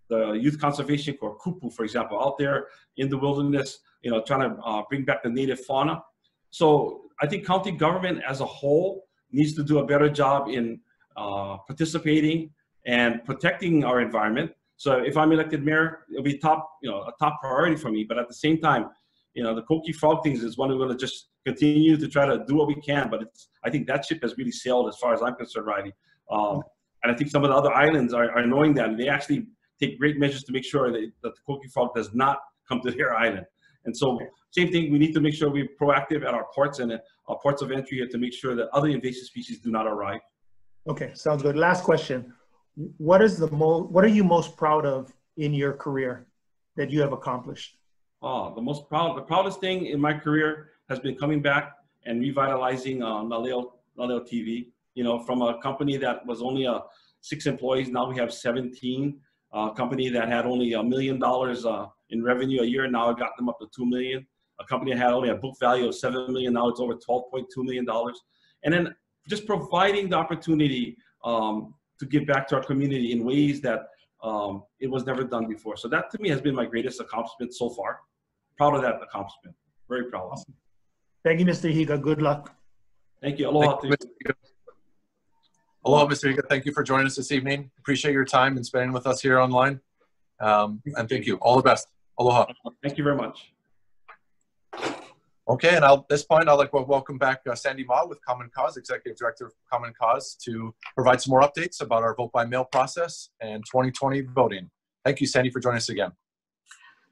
the Youth Conservation Corps, Kupu, for example, out there in the wilderness, trying to bring back the native fauna. So I think county government as a whole needs to do a better job in participating and protecting our environment. So if I'm elected mayor, it'll be a top priority for me. But at the same time, the Coqui Frog things is one we're going to just continue to try to do what we can. But I think that ship has really sailed as far as I'm concerned, Riley. And I think some of the other islands are knowing that, and they actually take great measures to make sure that the Coqui Frog does not come to their island. And so same thing, we need to make sure we're proactive at our ports and our ports of entry to make sure that other invasive species do not arrive. Okay, sounds good. Last question. What are you most proud of in your career that you have accomplished? The proudest thing in my career has been coming back and revitalizing Naleo TV. From a company that was only 6 employees, now we have 17. A company that had only $1 million in revenue a year, now I got them up to $2 million. A company that had only a book value of $7 million, now it's over $12.2 million. And then just providing the opportunity to give back to our community in ways that it was never done before. So that to me has been my greatest accomplishment so far. Proud of that accomplishment. Very proud. Awesome. Thank you, Mr. Higa. Good luck. Thank you. Aloha. Thank you, Aloha, Mr. Higa. Thank you for joining us this evening. Appreciate your time and spending with us here online. And thank you. All the best. Aloha. Thank you very much. Okay, and at this point, I'd like to welcome back Sandy Ma with Common Cause, Executive Director of Common Cause, to provide some more updates about our vote by mail process and 2020 voting. Thank you, Sandy, for joining us again.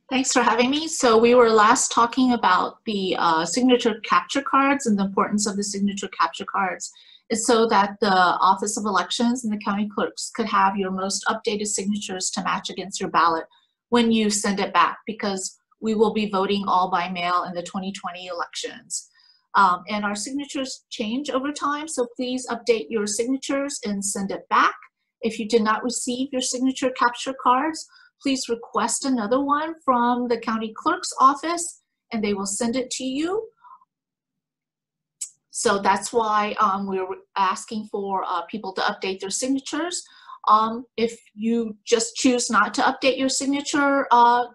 Thanks for having me. So we were last talking about the signature capture cards and the importance of the signature capture cards. It's so that the Office of Elections and the county clerks could have your most updated signatures to match against your ballot when you send it back, because we will be voting all by mail in the 2020 elections. And our signatures change over time, so please update your signatures and send it back. If you did not receive your signature capture cards, please request another one from the county clerk's office and they will send it to you. So that's why we're asking for people to update their signatures. If you just choose not to update your signature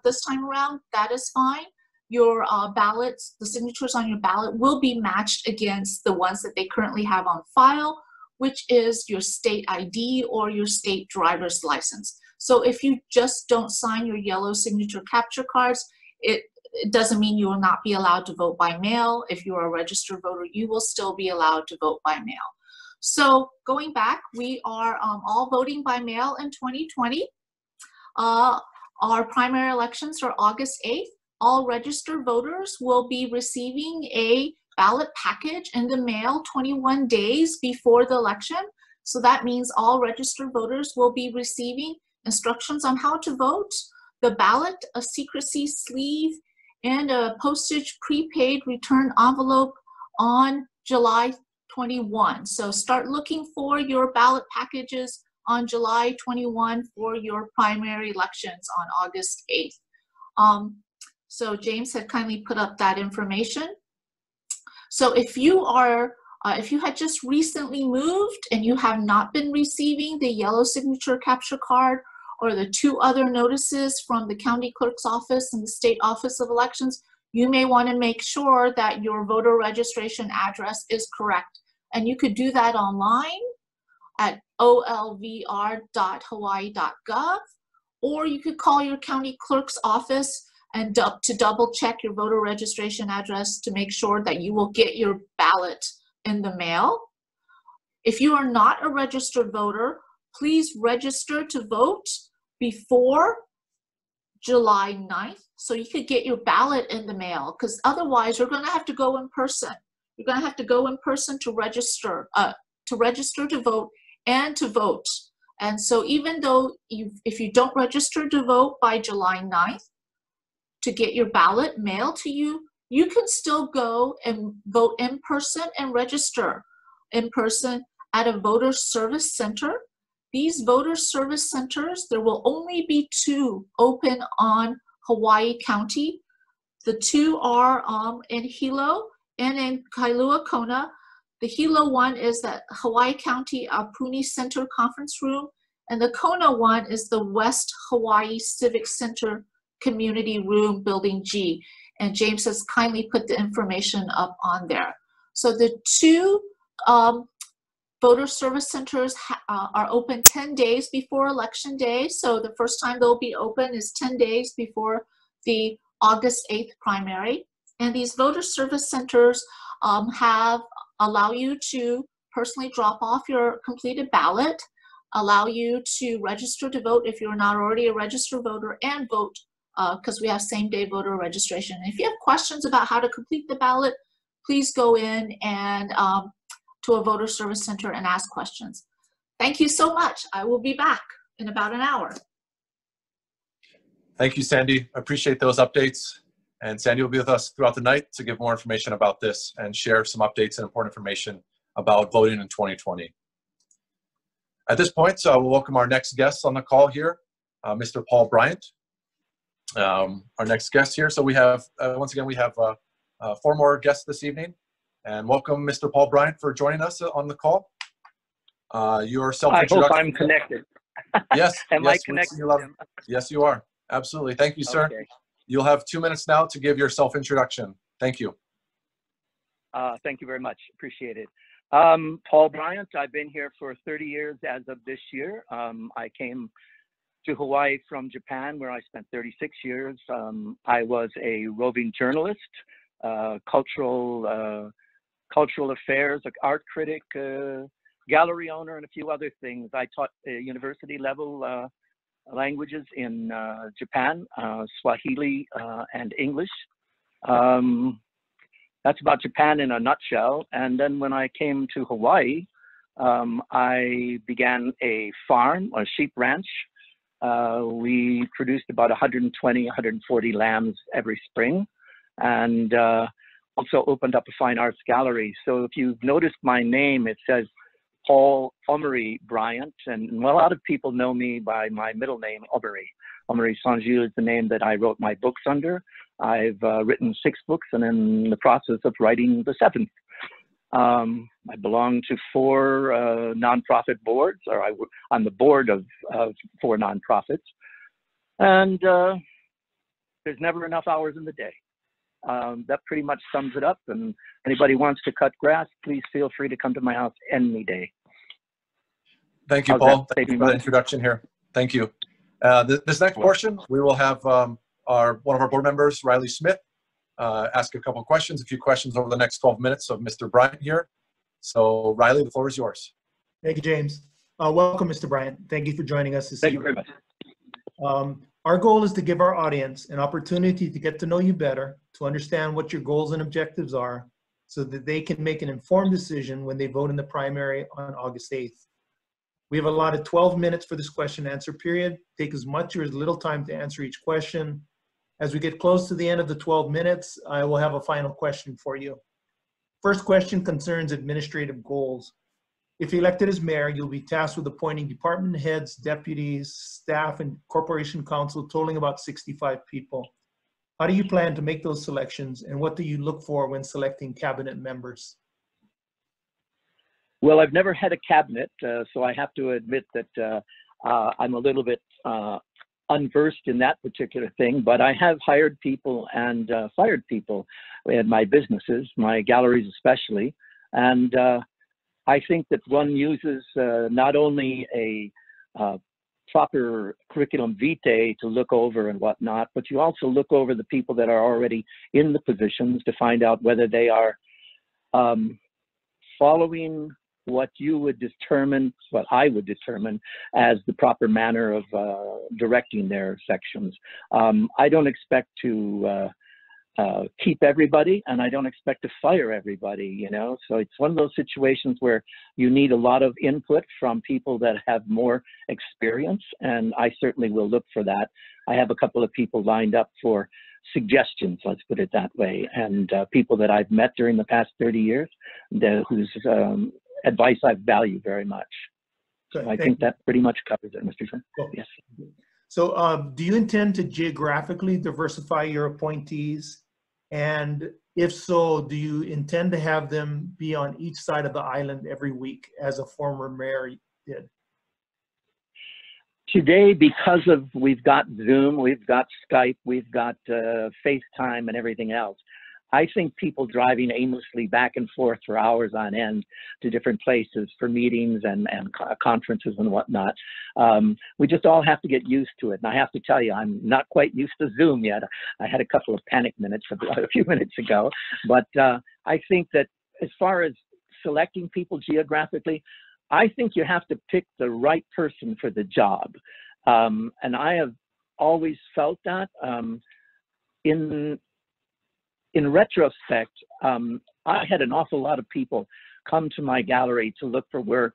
this time around, that is fine. Your ballots, the signatures on your ballot will be matched against the ones that they currently have on file, which is your state ID or your state driver's license. So if you just don't sign your yellow signature capture cards, it doesn't mean you will not be allowed to vote by mail. If you're a registered voter, you will still be allowed to vote by mail. So going back, we are all voting by mail in 2020. Our primary elections are August 8th. All registered voters will be receiving a ballot package in the mail 21 days before the election. So that means all registered voters will be receiving instructions on how to vote, the ballot, a secrecy sleeve, and a postage prepaid return envelope on July 21. So start looking for your ballot packages on July 21 for your primary elections on August 8th. So James had kindly put up that information. So if you had just recently moved and you have not been receiving the yellow signature capture card or the 2 other notices from the county clerk's office and the state office of elections, you may want to make sure that your voter registration address is correct. And you could do that online at olvr.hawaii.gov, or you could call your county clerk's office and to double check your voter registration address to make sure that you will get your ballot in the mail. If you are not a registered voter, please register to vote before July 9th so you could get your ballot in the mail, because otherwise you're going to have to go in person. You're going to have to go in person to register to vote and to vote. And so even though if you don't register to vote by July 9th to get your ballot mailed to you, you can still go and vote in person and register in person at a voter service center. These voter service centers, there will only be 2 open on Hawaii County. The 2 are in Hilo and in Kailua Kona. The Hilo one is the Hawaii County Apuni Center Conference Room, and the Kona one is the West Hawaii Civic Center Community Room, Building G. And James has kindly put the information up on there. So the 2 voter service centers are open 10 days before Election Day. So the first time they'll be open is 10 days before the August 8th primary. And these voter service centers allow you to personally drop off your completed ballot, allow you to register to vote if you're not already a registered voter, and vote because we have same-day voter registration. And if you have questions about how to complete the ballot, please go in and to a voter service center and ask questions. Thank you so much. I will be back in about an hour. Thank you, Sandy. I appreciate those updates. And Sandy will be with us throughout the night to give more information about this and share some updates and important information about voting in 2020. At this point, we'll welcome our next guest on the call here, Mr. Paul Bryant, our next guest here. So we have, once again, we have 4 more guests this evening. And welcome, Mr. Paul Bryant, for joining us on the call. Your self-introduction. I hope I'm connected. Yes. Am yes, I connected? Yes, you are. Absolutely. Thank you, sir. Okay. You'll have 2 minutes now to give your self-introduction. Thank you. Thank you very much. Appreciate it. Paul Bryant, I've been here for 30 years as of this year. I came to Hawaii from Japan, where I spent 36 years. I was a roving journalist, cultural affairs, art critic, gallery owner, and a few other things. I taught university level languages in Japan, Swahili and English. That's about Japan in a nutshell. And then when I came to Hawaii, I began a farm, a sheep ranch. We produced about 120, 140 lambs every spring, and also opened up a fine arts gallery. So if you've noticed my name, it says Paul Omari Bryant, and well, a lot of people know me by my middle name, Omari. Omari Sanju is the name that I wrote my books under. I've written 6 books and in the process of writing the 7th. I belong to 4 nonprofit boards, or I'm the board of 4 nonprofits. And there's never enough hours in the day. That pretty much sums it up. And anybody wants to cut grass, please feel free to come to my house any day. Thank you, Paul. Thank you for the introduction here. Thank you. This next portion, we will have one of our board members, Riley Smith, ask a couple of questions, a few questions over the next 12 minutes of Mr. Bryant here. So Riley, the floor is yours. Thank you, James. Welcome, Mr. Bryant. Thank you for joining us this evening. Thank you very much. Our goal is to give our audience an opportunity to get to know you better, to understand what your goals and objectives are, so that they can make an informed decision when they vote in the primary on August 8th. We have allotted 12 minutes for this question and answer period. Take as much or as little time to answer each question. As we get close to the end of the 12 minutes, I will have a final question for you. First question concerns administrative goals. If elected as mayor, you'll be tasked with appointing department heads, deputies, staff, and corporation council totaling about 65 people. How do you plan to make those selections, and what do you look for when selecting cabinet members? Well, I've never had a cabinet, so I have to admit that I'm a little bit unversed in that particular thing, but I have hired people and fired people in my businesses, my galleries especially, and I think that one uses not only a proper curriculum vitae to look over and whatnot, but you also look over the people that are already in the positions to find out whether they are following what you would determine, what I would determine as the proper manner of directing their sections. I don't expect to keep everybody, and I don't expect to fire everybody, you know? So it's one of those situations where you need a lot of input from people that have more experience, and I certainly will look for that. I have a couple of people lined up for suggestions, let's put it that way, and people that I've met during the past 30 years whose advice I value very much. Good. So I think that pretty much covers it, Mr. Chairman. Cool. Yes. So do you intend to geographically diversify your appointees? And if so, do you intend to have them be on each side of the island every week as a former mayor did? Today, because of we've got Zoom, we've got Skype, we've got FaceTime and everything else, I think people driving aimlessly back and forth for hours on end to different places for meetings and conferences and whatnot, we just all have to get used to it. And I have to tell you, I'm not quite used to Zoom yet. I had a couple of panic minutes a few minutes ago, but I think that as far as selecting people geographically, I think you have to pick the right person for the job. And I have always felt that. In retrospect, I had an awful lot of people come to my gallery to look for work.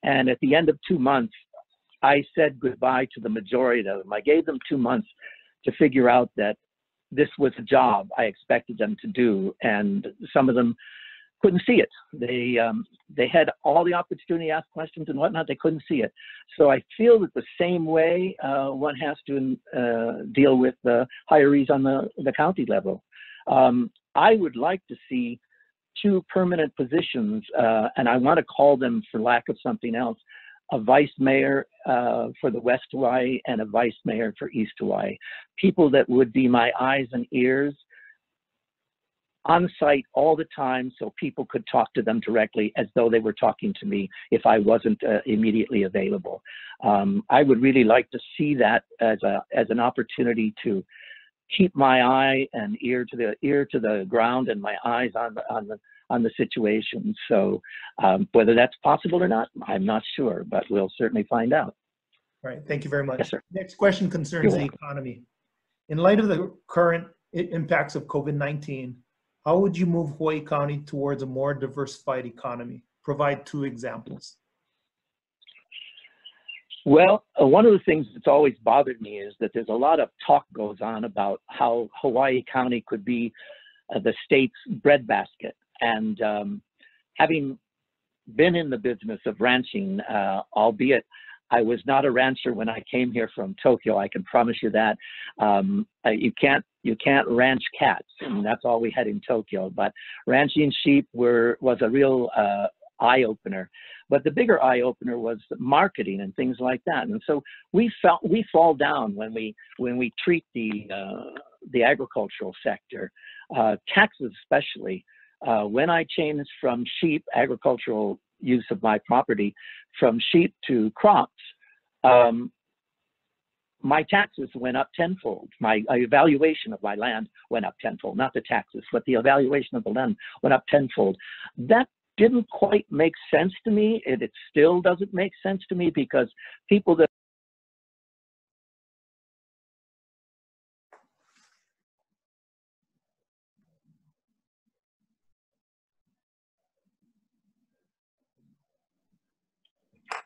And at the end of 2 months, I said goodbye to the majority of them. I gave them 2 months to figure out that this was a job I expected them to do. And some of them couldn't see it. They had all the opportunity to ask questions and whatnot. They couldn't see it. So I feel that the same way one has to deal with the hirees on the county level. I would like to see 2 permanent positions, and I want to call them, for lack of something else, a vice mayor for the West Hawaii and a vice mayor for East Hawaii. People that would be my eyes and ears on site all the time, so people could talk to them directly as though they were talking to me if I wasn't immediately available. I would really like to see that as an opportunity to keep my eye and ear to the ground and my eyes on the situation. So whether that's possible or not, I'm not sure, but we'll certainly find out. All right, thank you very much. Yes, sir. Next question concerns the economy. In light of the current impacts of COVID-19, how would you move Hawaii County towards a more diversified economy? Provide 2 examples. Well, one of the things that's always bothered me is that there's a lot of talk goes on about how Hawaii County could be the state's breadbasket. And having been in the business of ranching, albeit I was not a rancher when I came here from Tokyo, I can promise you that. You can't ranch cats, and that's all we had in Tokyo. But ranching sheep was a real eye-opener. But the bigger eye-opener was marketing and things like that. And so we fall down when we treat the agricultural sector, taxes especially. When I changed from sheep, agricultural use of my property, from sheep to crops, my taxes went up tenfold. My evaluation of my land went up tenfold, not the taxes, but the evaluation of the land went up tenfold. That didn't quite make sense to me. It still doesn't make sense to me, because people that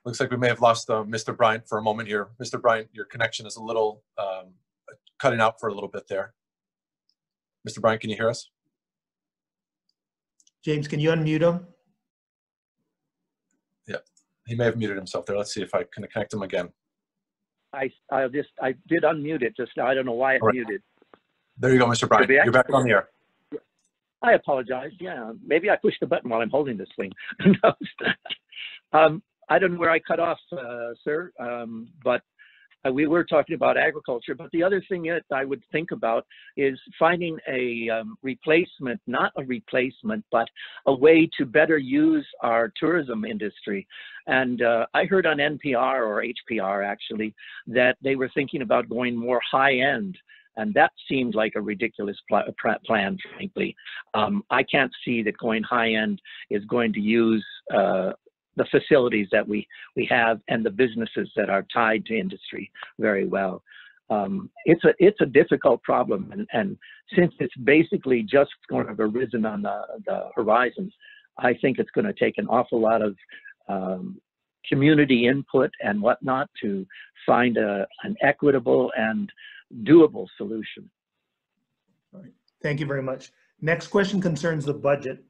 Looks like we may have lost Mr. Bryant for a moment here. Mr. Bryant, your connection is a little cutting out for a little bit there. Mr. Bryant, can you hear us? James, can you unmute him? Yeah, he may have muted himself there. Let's see if I can connect him again. I did unmute it just now. I don't know why it muted. There you go, Mr. Bryant. You're back on the air. I apologize. Yeah, maybe I pushed the button while I'm holding this thing. I don't know where I cut off, sir, but we were talking about agriculture. But the other thing that I would think about is finding a replacement, not a replacement, but a way to better use our tourism industry. And I heard on NPR or HPR, actually, that they were thinking about going more high-end. And that seemed like a ridiculous plan, frankly. I can't see that going high-end is going to use the facilities that we have and the businesses that are tied to industry very well. it's a difficult problem, and since it's basically just going to have arisen on the horizons, I think it's going to take an awful lot of community input and whatnot to find an equitable and doable solution. All right. Thank you very much. Next question concerns the budget.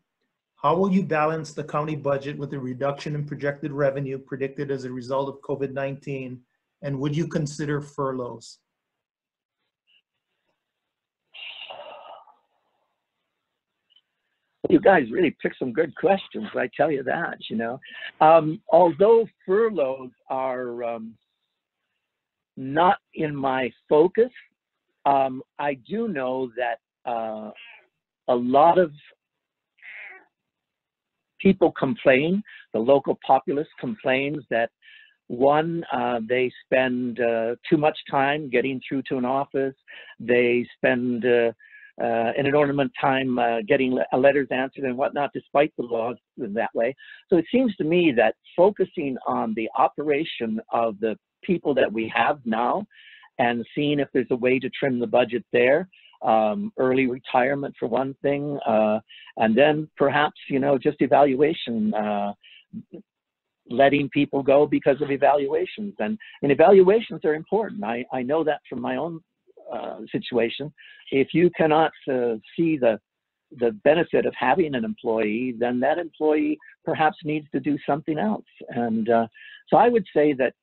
How will you balance the county budget with the reduction in projected revenue predicted as a result of COVID-19? And would you consider furloughs? You guys really picked some good questions, I tell you that, you know. Although furloughs are not in my focus, I do know that a lot of people complain, the local populace complains that, one, they spend too much time getting through to an office, they spend an inordinate time getting letters answered and whatnot, despite the laws that way. So it seems to me that focusing on the operation of the people that we have now and seeing if there's a way to trim the budget there, early retirement for one thing, and then perhaps, you know, just evaluation, letting people go because of evaluations. And evaluations are important. I know that from my own situation. If you cannot see the benefit of having an employee, then that employee perhaps needs to do something else. And so I would say that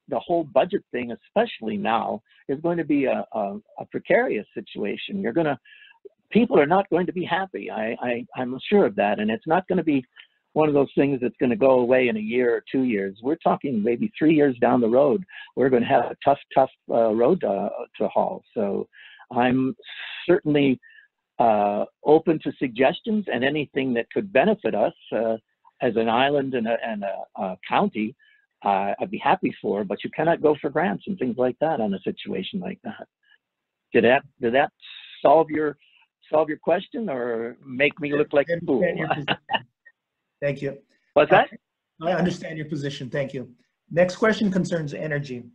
the whole budget thing, especially now, is going to be a precarious situation. People are not going to be happy. I'm sure of that. And it's not going to be one of those things that's going to go away in a year or 2 years. We're talking maybe 3 years down the road. We're going to have a tough road to haul. So I'm certainly open to suggestions, and anything that could benefit us as an island and a county, I'd be happy for. But you cannot go for grants and things like that on a situation like that. Did that solve your question, or make me look like a fool? Thank you. What's that? I understand your position. Thank you. Next question concerns energy.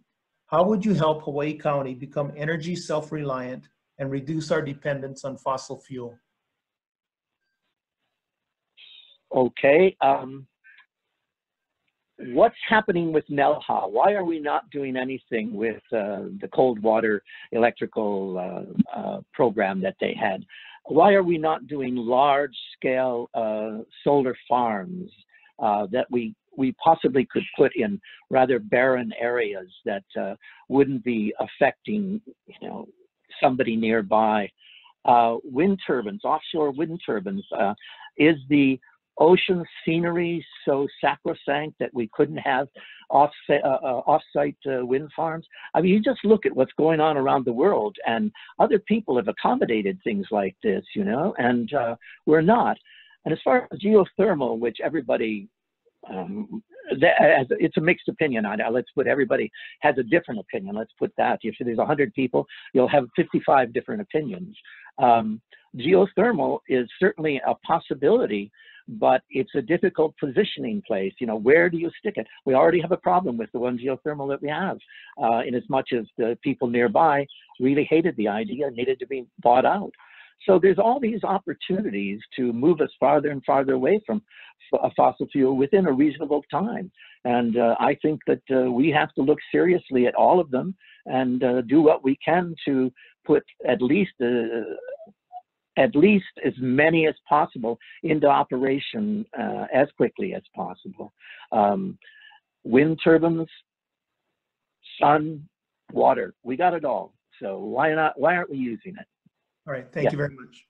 How would you help Hawaii County become energy self-reliant and reduce our dependence on fossil fuel? Okay. What's happening with NELHA? Why are we not doing anything with the cold water electrical program that they had? Why are we not doing large-scale solar farms that we possibly could put in rather barren areas that wouldn't be affecting, you know, somebody nearby? Wind turbines, offshore wind turbines. Is the ocean scenery so sacrosanct that we couldn't have off-site wind farms? I mean, you just look at what's going on around the world, and other people have accommodated things like this, you know, and we're not. And as far as geothermal, which everybody, it's a mixed opinion on it. Let's put, everybody has a different opinion. Let's put that. If there's 100 people, you'll have 55 different opinions. Geothermal is certainly a possibility, but it's a difficult positioning place. You know, where do you stick it? We already have a problem with the one geothermal that we have, in as much as the people nearby really hated the idea and needed to be bought out. So there's all these opportunities to move us farther and farther away from a fossil fuel within a reasonable time. And I think that we have to look seriously at all of them and do what we can to put at least as many as possible into operation as quickly as possible. Wind turbines, sun, water, we got it all. So why aren't we using it? All right, thank you very much.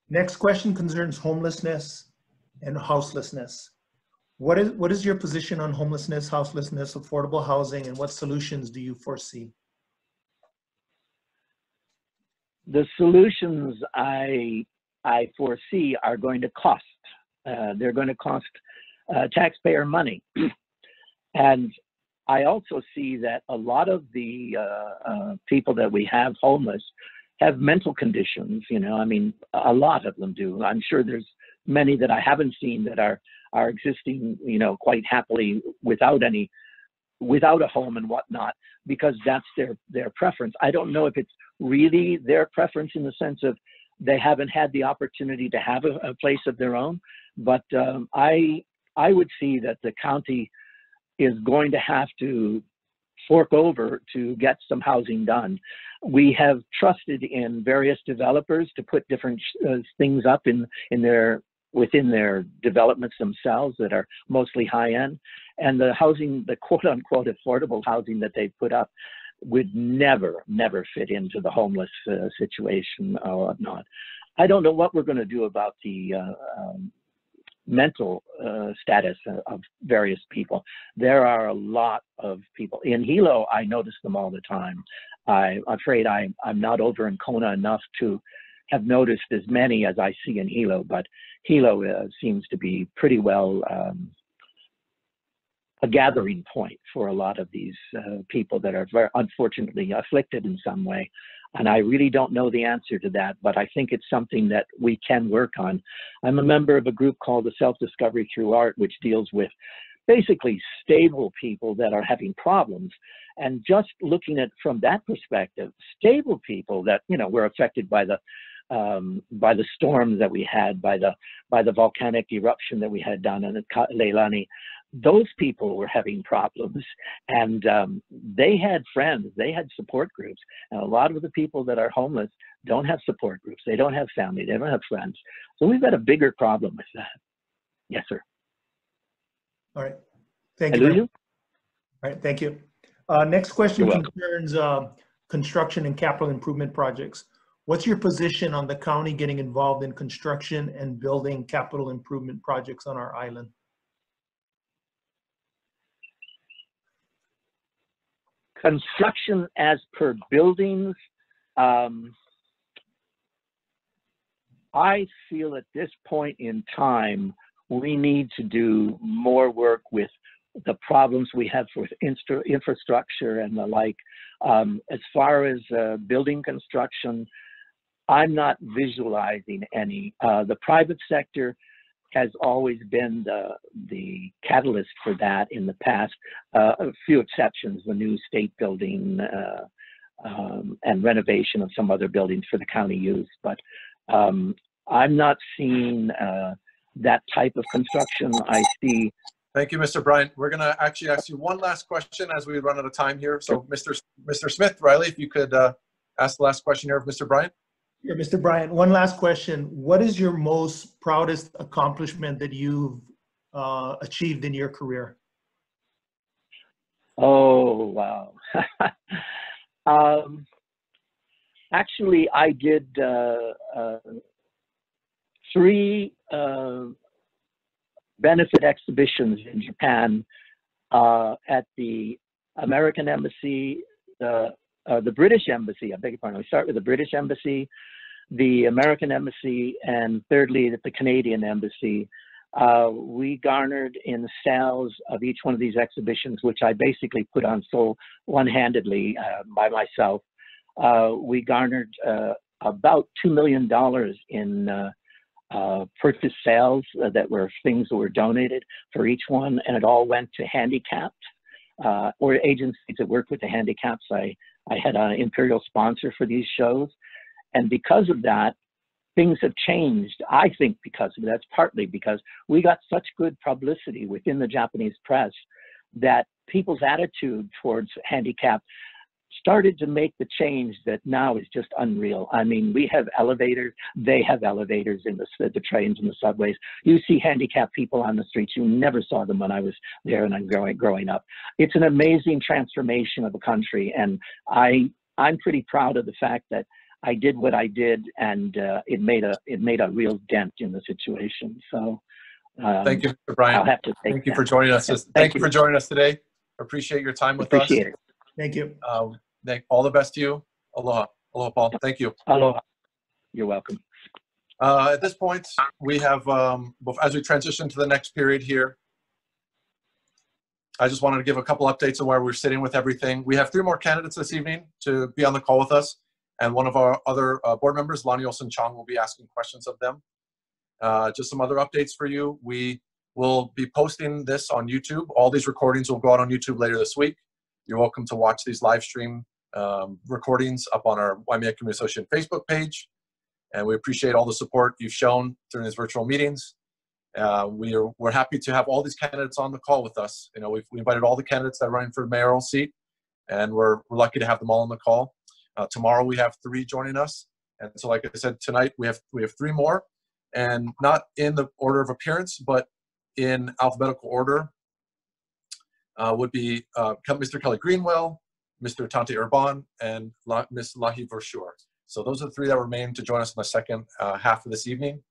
Next question concerns homelessness and houselessness. What is your position on homelessness, houselessness, affordable housing, and what solutions do you foresee? The solutions I foresee are going to cost. They're going to cost taxpayer money. And I also see that a lot of the people that we have homeless have mental conditions, you know, I mean, a lot of them do. I'm sure there's many that I haven't seen that are existing, you know, quite happily without a home and whatnot. because that's their preference. I don't know if it's really their preference in the sense of they haven't had the opportunity to have a place of their own, but I would see that the county is going to have to fork over to get some housing done. We have trusted in various developers to put different things up within their developments themselves that are mostly high end, and the housing, the quote unquote affordable housing that they put up would never fit into the homeless situation or whatnot. I don't know what we're going to do about the mental status of various people. There are a lot of people in Hilo. I notice them all the time. I'm afraid I'm not over in Kona enough to have noticed as many as I see in Hilo, but Hilo seems to be pretty well a gathering point for a lot of these people that are very unfortunately afflicted in some way. And I really don't know the answer to that, but I think it's something that we can work on. I'm a member of a group called the Self-Discovery Through Art, which deals with basically stable people that are having problems. And just looking at from that perspective, stable people that, you know, were affected by the storms that we had, by the volcanic eruption that we had down in Leilani. Those people were having problems, and they had friends, they had support groups. And a lot of the people that are homeless don't have support groups. They don't have family, they don't have friends. So we've got a bigger problem with that. Yes, sir. All right. Thank you. All right. Thank you. Next question concerns construction and capital improvement projects. What's your position on the county getting involved in construction and building capital improvement projects on our island? Construction as per buildings, I feel at this point in time, we need to do more work with the problems we have with infrastructure and the like. As far as building construction, I'm not visualizing any. The private sector has always been the catalyst for that in the past. A few exceptions, the new state building and renovation of some other buildings for the county use. But I'm not seeing that type of construction. I see. Thank you, Mr. Bryant. We're going to actually ask you one last question as we run out of time here. So, Mr. Smith, Riley, if you could ask the last question here of Mr. Bryant. Yeah, Mr. Bryant, one last question. What is your most proudest accomplishment that you've achieved in your career? Oh, wow. Actually, I did 3 benefit exhibitions in Japan at the American Embassy, the British Embassy, I beg your pardon. We start with the British Embassy, the American Embassy, and thirdly, at the Canadian Embassy. We garnered in sales of each one of these exhibitions, which I basically put on sold one-handedly by myself. We garnered about $2 million in purchase sales that were things that were donated for each one, and it all went to handicapped or agencies that work with the handicaps. I had an imperial sponsor for these shows, and because of that, things have changed. I think because of that's partly because we got such good publicity within the Japanese press that people's attitude towards handicap started to make the change that now is just unreal. I mean, we have elevators, they have elevators in the trains and the subways. You see handicapped people on the streets. You never saw them when I was there and I'm growing up. It's an amazing transformation of the country, and I'm pretty proud of the fact that I did what I did, and it made a real dent in the situation. So thank you, Mr. Bryant. I'll have to thank you for joining us. Thank you for joining us today. Appreciate your time with us. Appreciate it. Thank you. All the best to you. Aloha. Aloha, Paul. Thank you. Aloha. You're welcome. At this point, we have, as we transition to the next period here, I just wanted to give a couple updates on where we're sitting with everything. We have 3 more candidates this evening to be on the call with us, and one of our other board members, Lonnie Olson-Chong, will be asking questions of them. Just some other updates for you. We will be posting this on YouTube. All these recordings will go out on YouTube later this week. You're welcome to watch these live stream recordings up on our Waimea Community Association Facebook page. And we appreciate all the support you've shown during these virtual meetings. We're happy to have all these candidates on the call with us. You know, we invited all the candidates that are running for the mayoral seat, and we're lucky to have them all on the call. Tomorrow we have 3 joining us, and so like I said, tonight we have 3 more, and not in the order of appearance, but in alphabetical order. Would be Mr. Kelly Greenwell, Mr. Tante Urban, and Ms. Lahi Versure. So those are the 3 that remain to join us in the second half of this evening.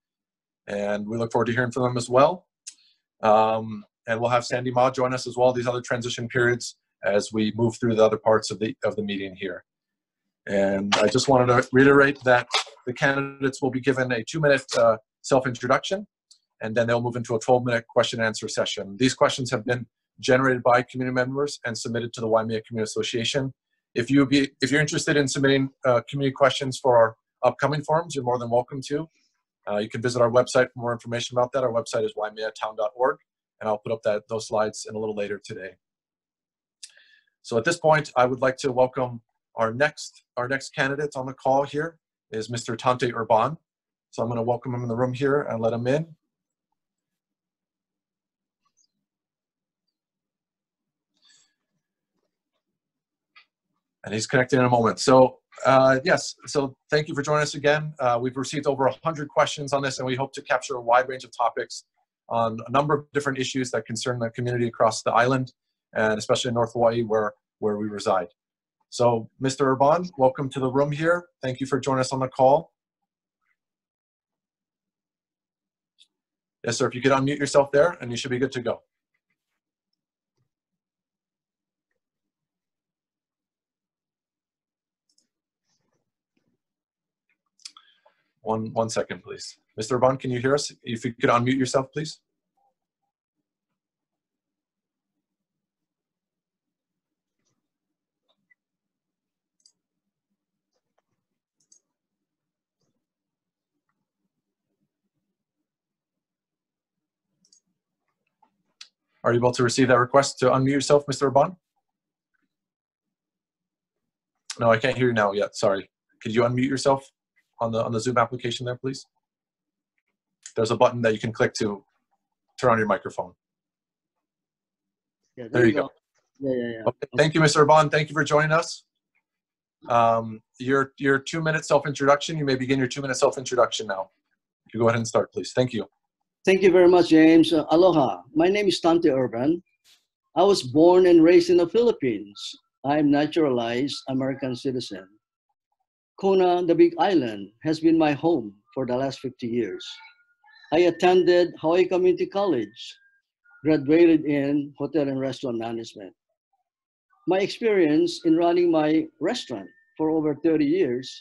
And we look forward to hearing from them as well. And we'll have Sandy Ma join us as well, these other transition periods, as we move through the other parts of the meeting here. And I just wanted to reiterate that the candidates will be given a 2-minute self-introduction, and then they'll move into a 12-minute question and answer session. These questions have been generated by community members and submitted to the Waimea Community Association. If you're interested in submitting community questions for our upcoming forums, you're more than welcome to. You can visit our website for more information about that. Our website is waimeatown.org, and I'll put up those slides in a little later today. So at this point, I would like to welcome our next candidate on the call here is Mr. Tante Urban. So I'm going to welcome him in the room here and let him in. And he's connecting in a moment. So yes, so thank you for joining us again. We've received over 100 questions on this, and we hope to capture a wide range of topics on a number of different issues that concern the community across the island, and especially in North Hawaii where we reside. So Mr. Urban, welcome to the room here. Thank you for joining us on the call. Yes, sir, if you could unmute yourself there, and you should be good to go. One second, please. Mr. Urban, can you hear us? If you could unmute yourself, please. Are you able to receive that request to unmute yourself, Mr. Urban? No, I can't hear you now yet. Sorry. Could you unmute yourself on the Zoom application there, please? There's a button that you can click to turn on your microphone. Yeah, there you go. Yeah. Okay. Thank you, Mr. Urban. Thank you for joining us. Your 2-minute self-introduction. You may begin your 2-minute self-introduction now. You go ahead and start, please. Thank you. Thank you very much, James. Aloha. My name is Tante Urban. I was born and raised in the Philippines. I'm naturalized American citizen. Kona, the Big Island, has been my home for the last 50 years. I attended Hawaii Community College, graduated in hotel and restaurant management. My experience in running my restaurant for over 30 years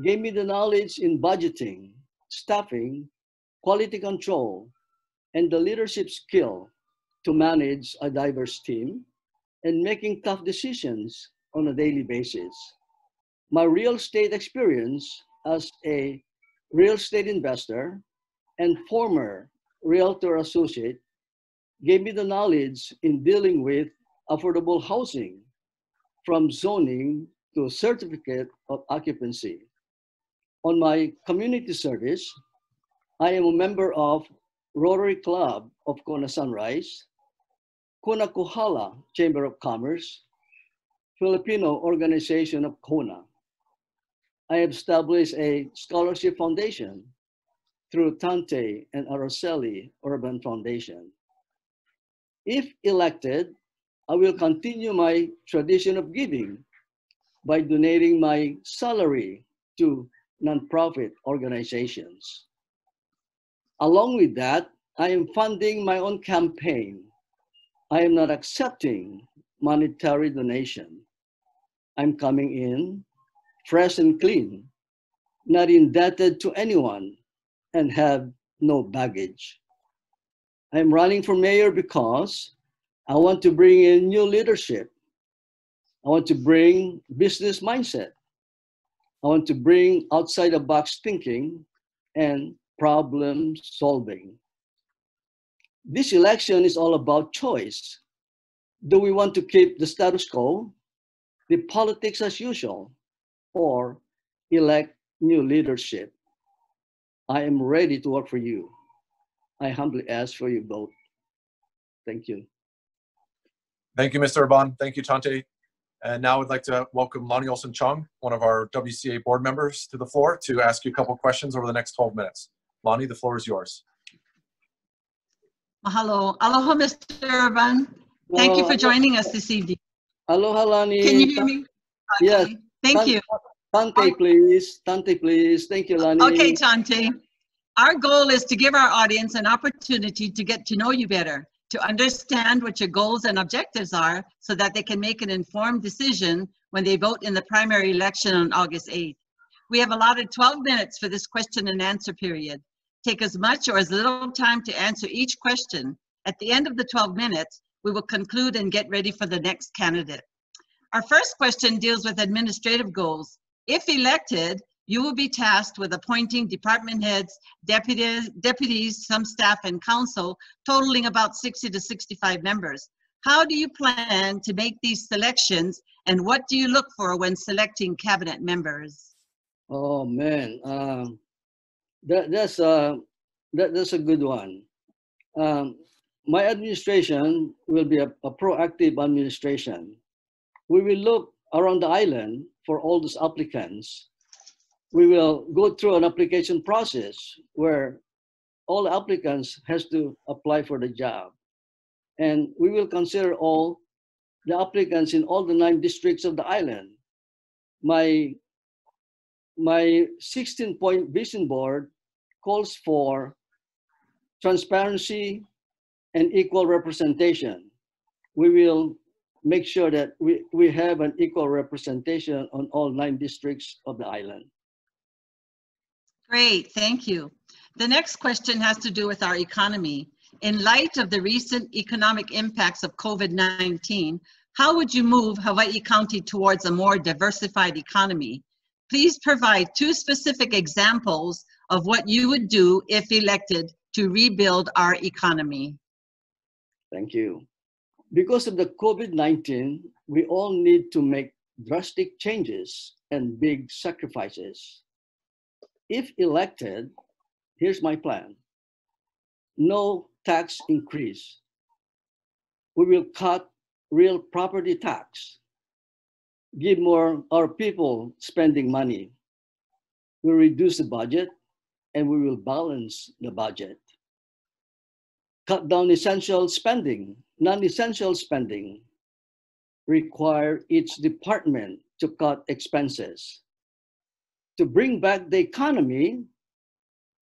gave me the knowledge in budgeting, staffing, quality control, and the leadership skill to manage a diverse team and making tough decisions on a daily basis. My real estate experience as a real estate investor and former realtor associate gave me the knowledge in dealing with affordable housing, from zoning to certificate of occupancy. On my community service, I am a member of Rotary Club of Kona Sunrise, Kona Kohala Chamber of Commerce, Filipino Organization of Kona. I have established a scholarship foundation through Tante and Araceli Urban Foundation. If elected, I will continue my tradition of giving by donating my salary to nonprofit organizations. Along with that, I am funding my own campaign. I am not accepting monetary donation. I'm coming in fresh and clean, not indebted to anyone, and have no baggage. I'm running for mayor because I want to bring in new leadership. I want to bring business mindset. I want to bring outside the box thinking and problem solving. This election is all about choice. Do we want to keep the status quo, the politics as usual, or elect new leadership? I am ready to work for you. I humbly ask for your vote. Thank you. Thank you, Mr. Urban. Thank you, Tante. And now I'd like to welcome Lonnie Olson-Chung, one of our WCA board members, to the floor to ask you a couple of questions over the next 12 minutes. Lonnie, the floor is yours. Mahalo. Aloha, Mr. Urban. Thank you for joining us this evening. Aloha, Lonnie. Can you hear me? Yes. Okay. Thank you. Tante, please. Tante, please. Thank you, Lonnie. Okay, Tante. Our goal is to give our audience an opportunity to get to know you better, to understand what your goals and objectives are so that they can make an informed decision when they vote in the primary election on August 8th. We have allotted 12 minutes for this question and answer period. Take as much or as little time to answer each question. At the end of the 12 minutes, we will conclude and get ready for the next candidate. Our first question deals with administrative goals. If elected, you will be tasked with appointing department heads, deputies, some staff, and council, totaling about 60 to 65 members. How do you plan to make these selections, and what do you look for when selecting cabinet members? Oh man, that's a good one. My administration will be a proactive administration. We will look around the island for all those applicants. We will go through an application process where all applicants has to apply for the job. And we will consider all the applicants in all the 9 districts of the island. My 16-point vision board calls for transparency and equal representation. We will make sure that we have an equal representation on all 9 districts of the island. Great, thank you. The next question has to do with our economy. In light of the recent economic impacts of COVID-19, how would you move Hawaii County towards a more diversified economy? Please provide 2 specific examples of what you would do if elected to rebuild our economy. Thank you. Because of the COVID-19, we all need to make drastic changes and big sacrifices. If elected, here's my plan. No tax increase. We will cut real property tax. Give more our people spending money. We'll reduce the budget and we will balance the budget. Cut down essential spending. Non-essential spending. Require each department to cut expenses. To bring back the economy,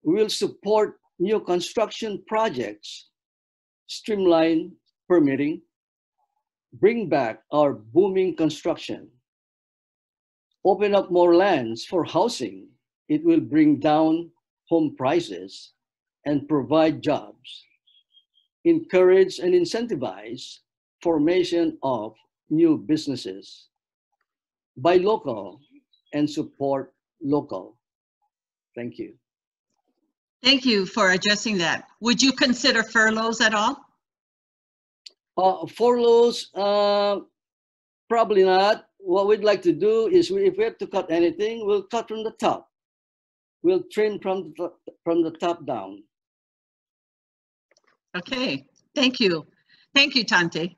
we will support new construction projects, streamline permitting, bring back our booming construction, open up more lands for housing. It will bring down home prices and provide jobs. Encourage and incentivize formation of new businesses. Buy local and support local. Thank you. Thank you for addressing that. Would you consider furloughs at all? Furloughs, probably not. What we'd like to do is, if we have to cut anything, we'll cut from the top. We'll trim from the top down. Okay, thank you. Thank you, Tante.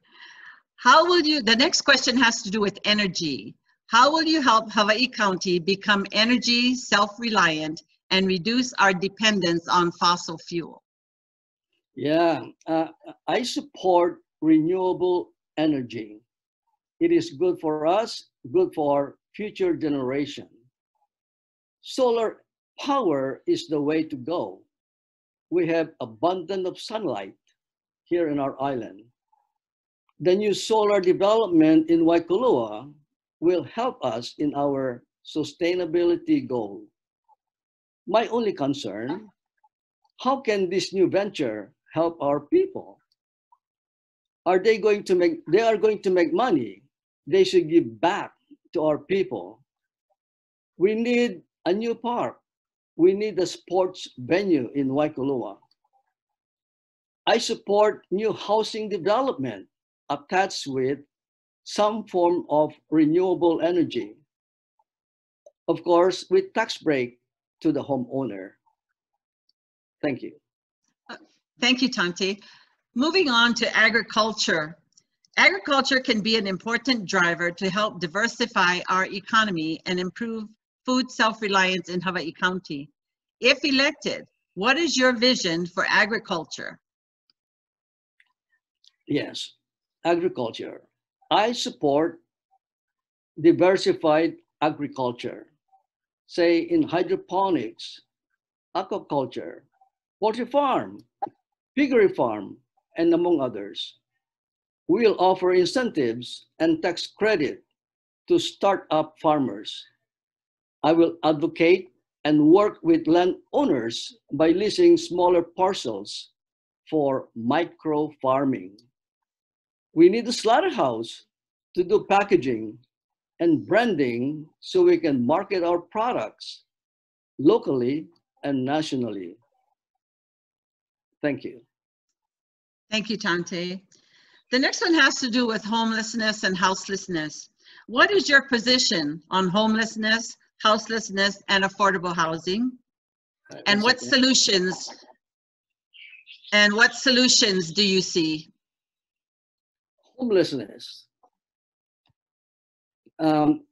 How will you, the next question has to do with energy. How will you help Hawaii County become energy self-reliant and reduce our dependence on fossil fuel? Yeah, I support renewable energy. It is good for us, good for future generation. Solar power is the way to go. We have abundance of sunlight here in our island. The new solar development in Waikulua will help us in our sustainability goal. My only concern, how can this new venture help our people? They are going to make money. They should give back to our people. We need a new park. We need a sports venue in Waikulua. I support new housing development attached with some form of renewable energy. Of course, with tax break to the homeowner. Thank you. Thank you, Tante. Moving on to agriculture. Agriculture can be an important driver to help diversify our economy and improve food self-reliance in Hawaii County. If elected, what is your vision for agriculture? Yes, agriculture. I support diversified agriculture, say in hydroponics, aquaculture, poultry farm, piggery farm, and among others. We will offer incentives and tax credit to start-up farmers. I will advocate and work with landowners by leasing smaller parcels for micro farming. We need a slaughterhouse to do packaging and branding so we can market our products locally and nationally. Thank you. Thank you, Tante. The next one has to do with homelessness and houselessness. What is your position on homelessness, houselessness, and affordable housing? And what solutions do you see? Homelessness.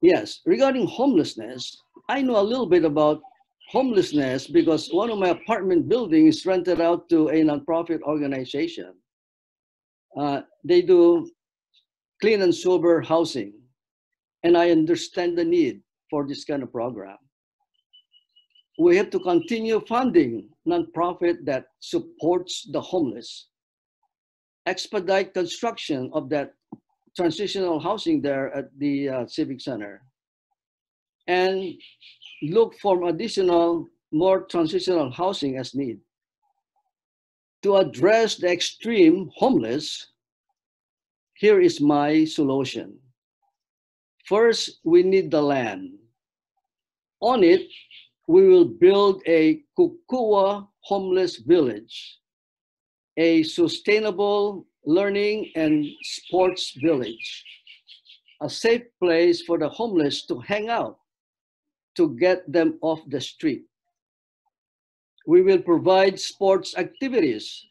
Yes, regarding homelessness, I know a little bit about homelessness because one of my apartment buildings is rented out to a nonprofit organization. They do clean and sober housing, and I understand the need for this kind of program. We have to continue funding nonprofit that supports the homeless, expedite construction of that transitional housing there at the Civic Center, and look for additional, more transitional housing as need. To address the extreme homeless, here is my solution. First, we need the land. On it, we will build a Kukua homeless village, a sustainable learning and sports village, a safe place for the homeless to hang out, to get them off the street. We will provide sports activities,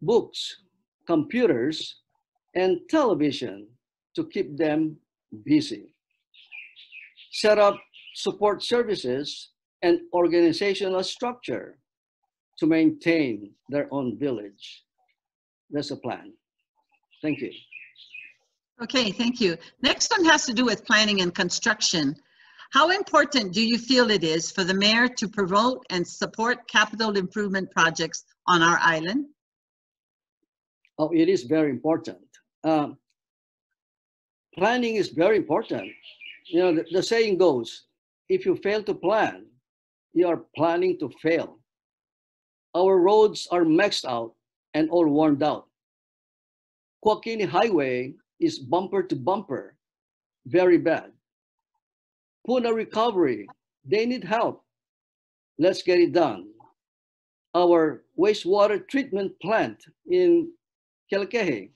books, computers, and television to keep them busy. Set up support services and organizational structure to maintain their own village. That's a plan. Thank you. Okay, thank you. Next one has to do with planning and construction. How important do you feel it is for the mayor to promote and support capital improvement projects on our island? Oh, it is very important. Planning is very important. You know, the saying goes, if you fail to plan, you are planning to fail. Our roads are maxed out and all worn out. Kuakini Highway is bumper to bumper, very bad. Puna Recovery, they need help. Let's get it done. Our wastewater treatment plant in Kealakehe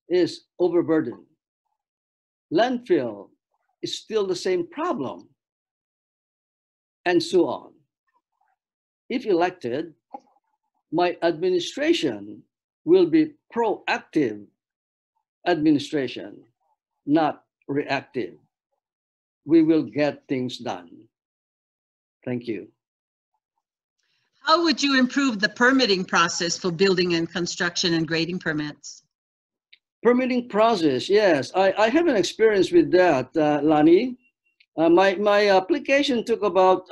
is overburdened. Landfill is still the same problem, and so on. If elected, my administration will be proactive administration, not reactive. We will get things done. Thank you. How would you improve the permitting process for building and construction and grading permits? Permitting process, yes. I have an experience with that, Lani. My application took about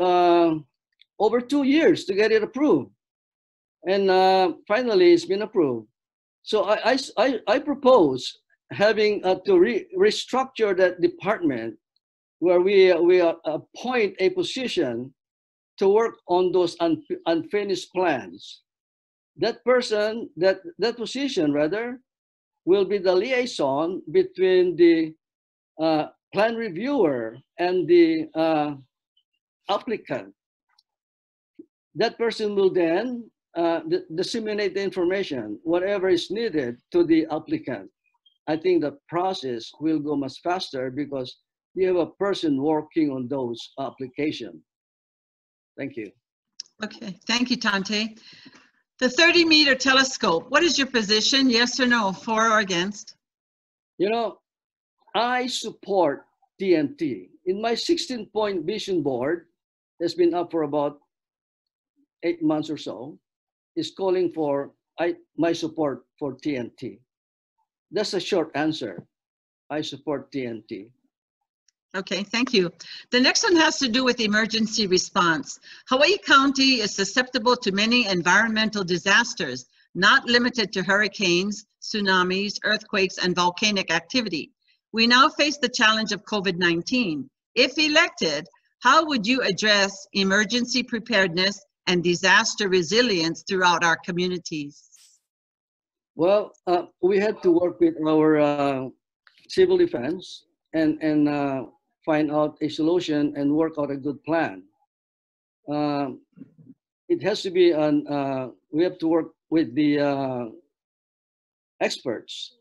over 2 years to get it approved. And finally, it's been approved. So I propose having to restructure that department where we appoint a position to work on those unfinished plans. That person, that position rather, will be the liaison between the plan reviewer and the applicant. That person will then disseminate the information, whatever is needed, to the applicant. I think the process will go much faster because you have a person working on those applications. Thank you. Okay, thank you, Tante. The 30-meter telescope, what is your position, yes or no, for or against? You know, I support TNT. In my 16-point vision board, that's been up for about 8 months or so, is calling for my support for TNT. That's a short answer. I support TNT. Okay, thank you. The next one has to do with emergency response. Hawaii County is susceptible to many environmental disasters, not limited to hurricanes, tsunamis, earthquakes, and volcanic activity. We now face the challenge of COVID-19. If elected, how would you address emergency preparedness and disaster resilience throughout our communities? Well, we had to work with our civil defense and find out a solution and work out a good plan. It has to be we have to work with the experts.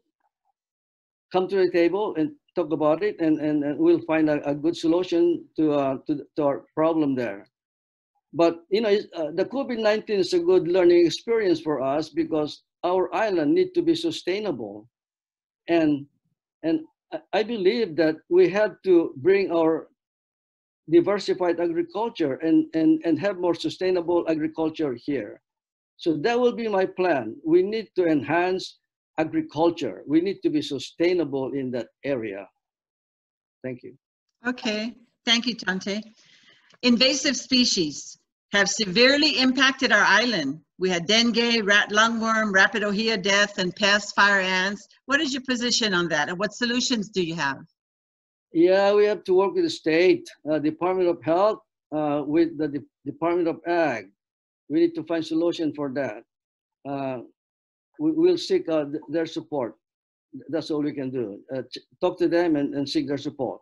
Come to the table and talk about it, and we'll find a good solution to our problem there. But you know, the COVID-19 is a good learning experience for us because our island needs to be sustainable, and I believe that we have to bring our diversified agriculture and have more sustainable agriculture here. So that will be my plan. We need to enhance agriculture. We need to be sustainable in that area. Thank you. Okay, thank you, Tante. Invasive species have severely impacted our island. We had dengue, rat lungworm, rapidohea death, and pest fire ants. What is your position on that, and what solutions do you have? Yeah, we have to work with the state, Department of Health, with the Department of Ag. We need to find solution for that. We'll seek their support. That's all we can do. Talk to them and seek their support.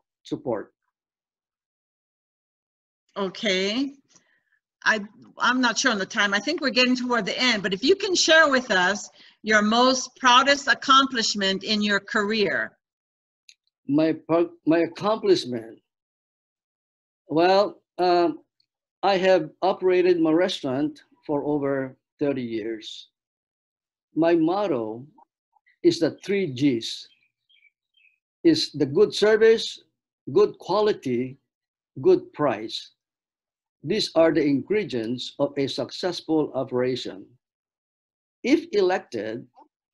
Okay. I'm not sure on the time. I think we're getting toward the end, but if you can share with us your most proudest accomplishment in your career. My accomplishment. Well, I have operated my restaurant for over 30 years. My motto is the 3 Gs. Is the good service, good quality, good price. These are the ingredients of a successful operation. If elected,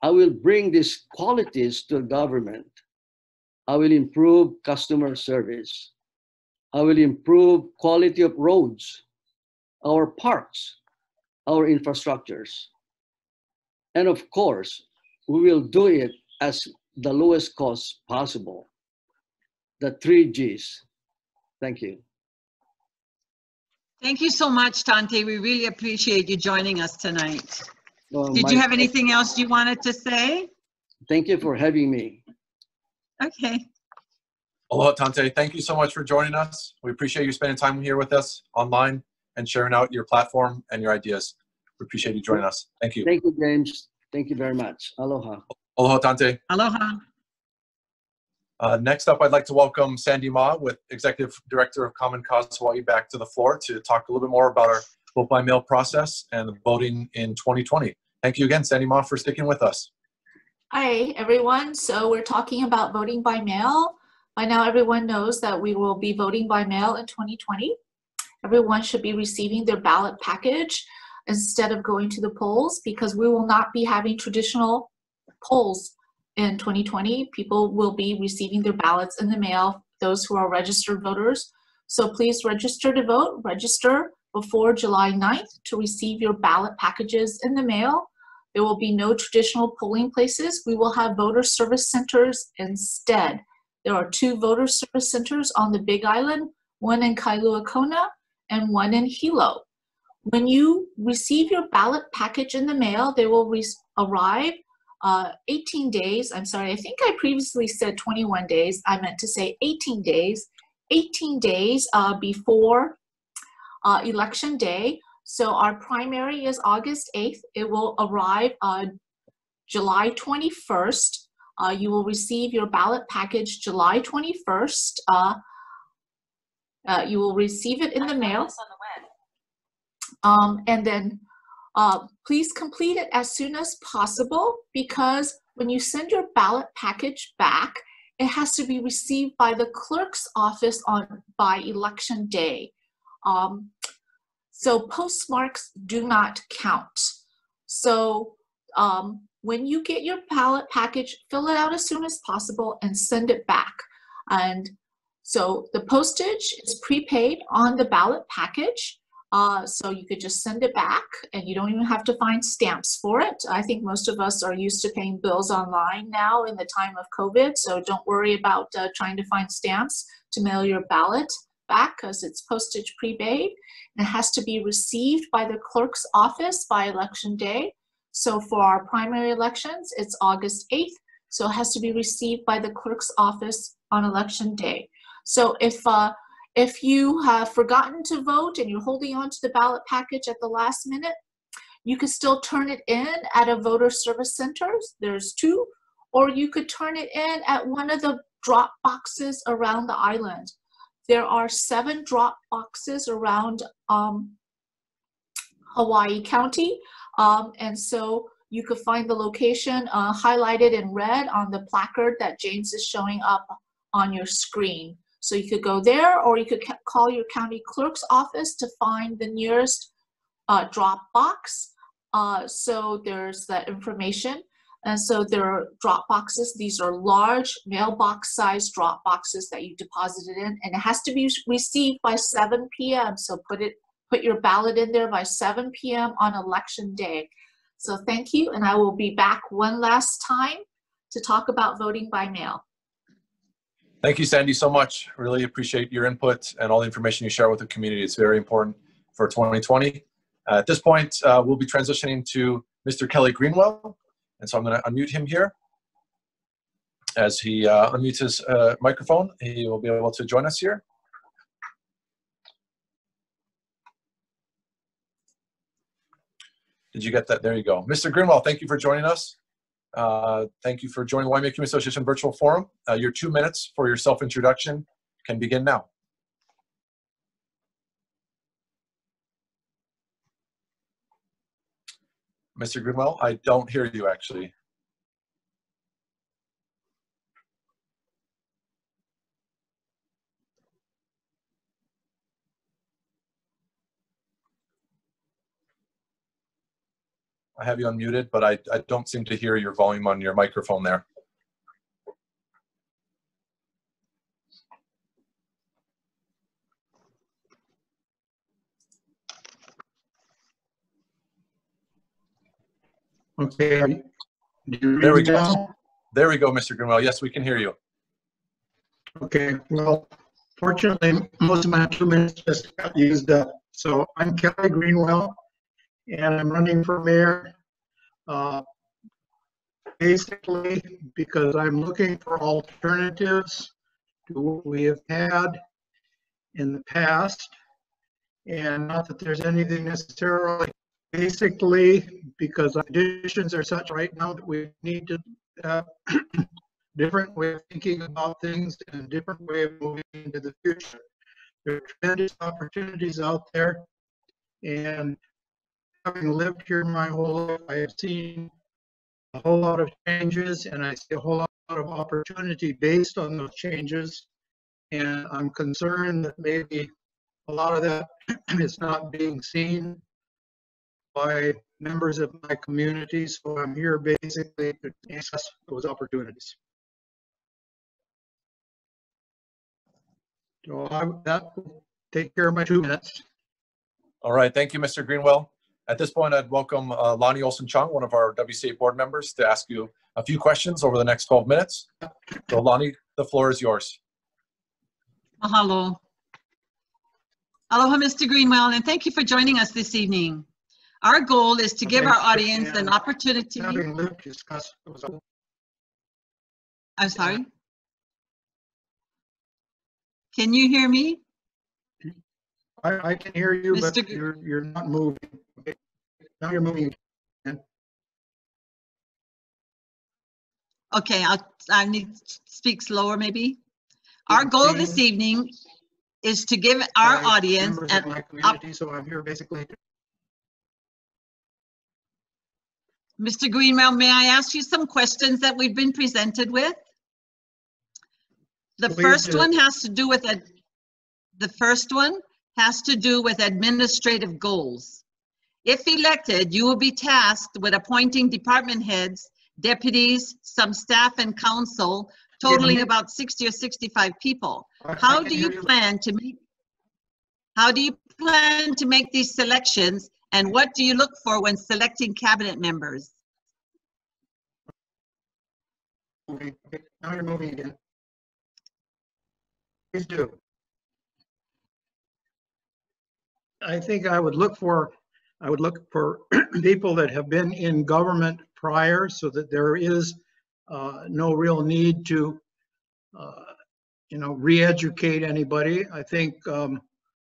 I will bring these qualities to government. I will improve customer service. I will improve quality of roads, our parks, our infrastructures. And of course, we will do it as the lowest cost possible. The 3 Gs. Thank you. Thank you so much, Tante. We really appreciate you joining us tonight. Did you have anything else you wanted to say? Thank you for having me. Okay. Aloha, Tante. Thank you so much for joining us. We appreciate you spending time here with us online and sharing out your platform and your ideas. We appreciate you joining us. Thank you. Thank you, James. Thank you very much. Aloha. Aloha, Tante. Aloha. Next up, I'd like to welcome Sandy Ma, with Executive Director of Common Cause Hawaii, back to the floor to talk a little bit more about our vote by mail process and the voting in 2020. Thank you again, Sandy Ma, for sticking with us. Hi, everyone. So we're talking about voting by mail. By now, everyone knows that we will be voting by mail in 2020. Everyone should be receiving their ballot package instead of going to the polls, because we will not be having traditional polls in 2020. People will be receiving their ballots in the mail, those who are registered voters. So please register to vote. Register before July 9th to receive your ballot packages in the mail. There will be no traditional polling places. We will have voter service centers instead. There are 2 voter service centers on the Big Island, one in Kailua Kona and one in Hilo. When you receive your ballot package in the mail, they will arrive 18 days. I'm sorry, I think I previously said 21 days. I meant to say 18 days. 18 days before Election Day. So our primary is August 8th. It will arrive on July 21st. You will receive your ballot package July 21st. You will receive it in the mail. And then please complete it as soon as possible, because when you send your ballot package back, it has to be received by the clerk's office by election day. So postmarks do not count. So when you get your ballot package, fill it out as soon as possible and send it back. And so the postage is prepaid on the ballot package. So you could just send it back and you don't even have to find stamps for it. I think most of us are used to paying bills online now in the time of COVID. So don't worry about trying to find stamps to mail your ballot back, because it's postage prepaid. It has to be received by the clerk's office by election day. So for our primary elections, it's August 8th. So it has to be received by the clerk's office on election day. So if you have forgotten to vote and you're holding on to the ballot package at the last minute, you could still turn it in at a voter service center. There's 2, or you could turn it in at one of the drop boxes around the island. There are 7 drop boxes around Hawaii County. And so you could find the location highlighted in red on the placard that James is showing up on your screen. So you could go there, or you could call your county clerk's office to find the nearest drop box. So there's that information. And so there are drop boxes. These are large mailbox sized drop boxes that you deposited in, and it has to be received by 7 p.m. So put your ballot in there by 7 p.m. on election day. So thank you, and I will be back one last time to talk about voting by mail. Thank you, Sandy, so much. Really appreciate your input and all the information you share with the community. It's very important for 2020. At this point, we'll be transitioning to Mr. Kelly Greenwell. And so I'm going to unmute him here. As he unmutes his microphone, he will be able to join us here. Did you get that? There you go. Mr. Greenwell, thank you for joining us. Thank you for joining the Waimea Community Association Virtual Forum. Your 2 minutes for your self-introduction can begin now. Mr. Greenwell, I don't hear you actually. I have you unmuted, but I don't seem to hear your volume on your microphone there. Okay. There we go. There we go, Mr. Greenwell. Yes, we can hear you. Okay. Well, fortunately, most of my 2 minutes just got used up. So I'm Kelly Greenwell, and I'm running for mayor basically because I'm looking for alternatives to what we have had in the past, and not that there's anything necessarily, basically because our conditions are such right now that we need to different way of thinking about things and a different way of moving into the future. There are tremendous opportunities out there, and having lived here my whole life, I have seen a whole lot of changes, and I see a whole lot of opportunity based on those changes. And I'm concerned that maybe a lot of that is not being seen by members of my community. So I'm here basically to access those opportunities. So that will take care of my 2 minutes. All right, thank you, Mr. Greenwell. At this point, I'd welcome Lonnie Olson-Chung, one of our WCA board members, to ask you a few questions over the next 12 minutes. So Lonnie, the floor is yours. Mahalo. Aloha, Mr. Greenwell, and thank you for joining us this evening. Our goal is to give our audience an opportunity. I'm sorry? Can you hear me? I can hear you, but Mr. you're not moving. Okay. Now you're moving again. Okay, I need to speak slower maybe. Our goal this evening is to give our By audience members an of my community, so I'm here basically. Mr. Greenwell, may I ask you some questions that we've been presented with? The Please first do. one has to do with administrative goals. If elected, you will be tasked with appointing department heads, deputies, some staff and council, totaling about 60 or 65 people. How do you plan to make these selections, and what do you look for when selecting cabinet members? Okay, now you're moving again. Please do. I think I would look for people that have been in government prior, so that there is no real need to re-educate anybody. I think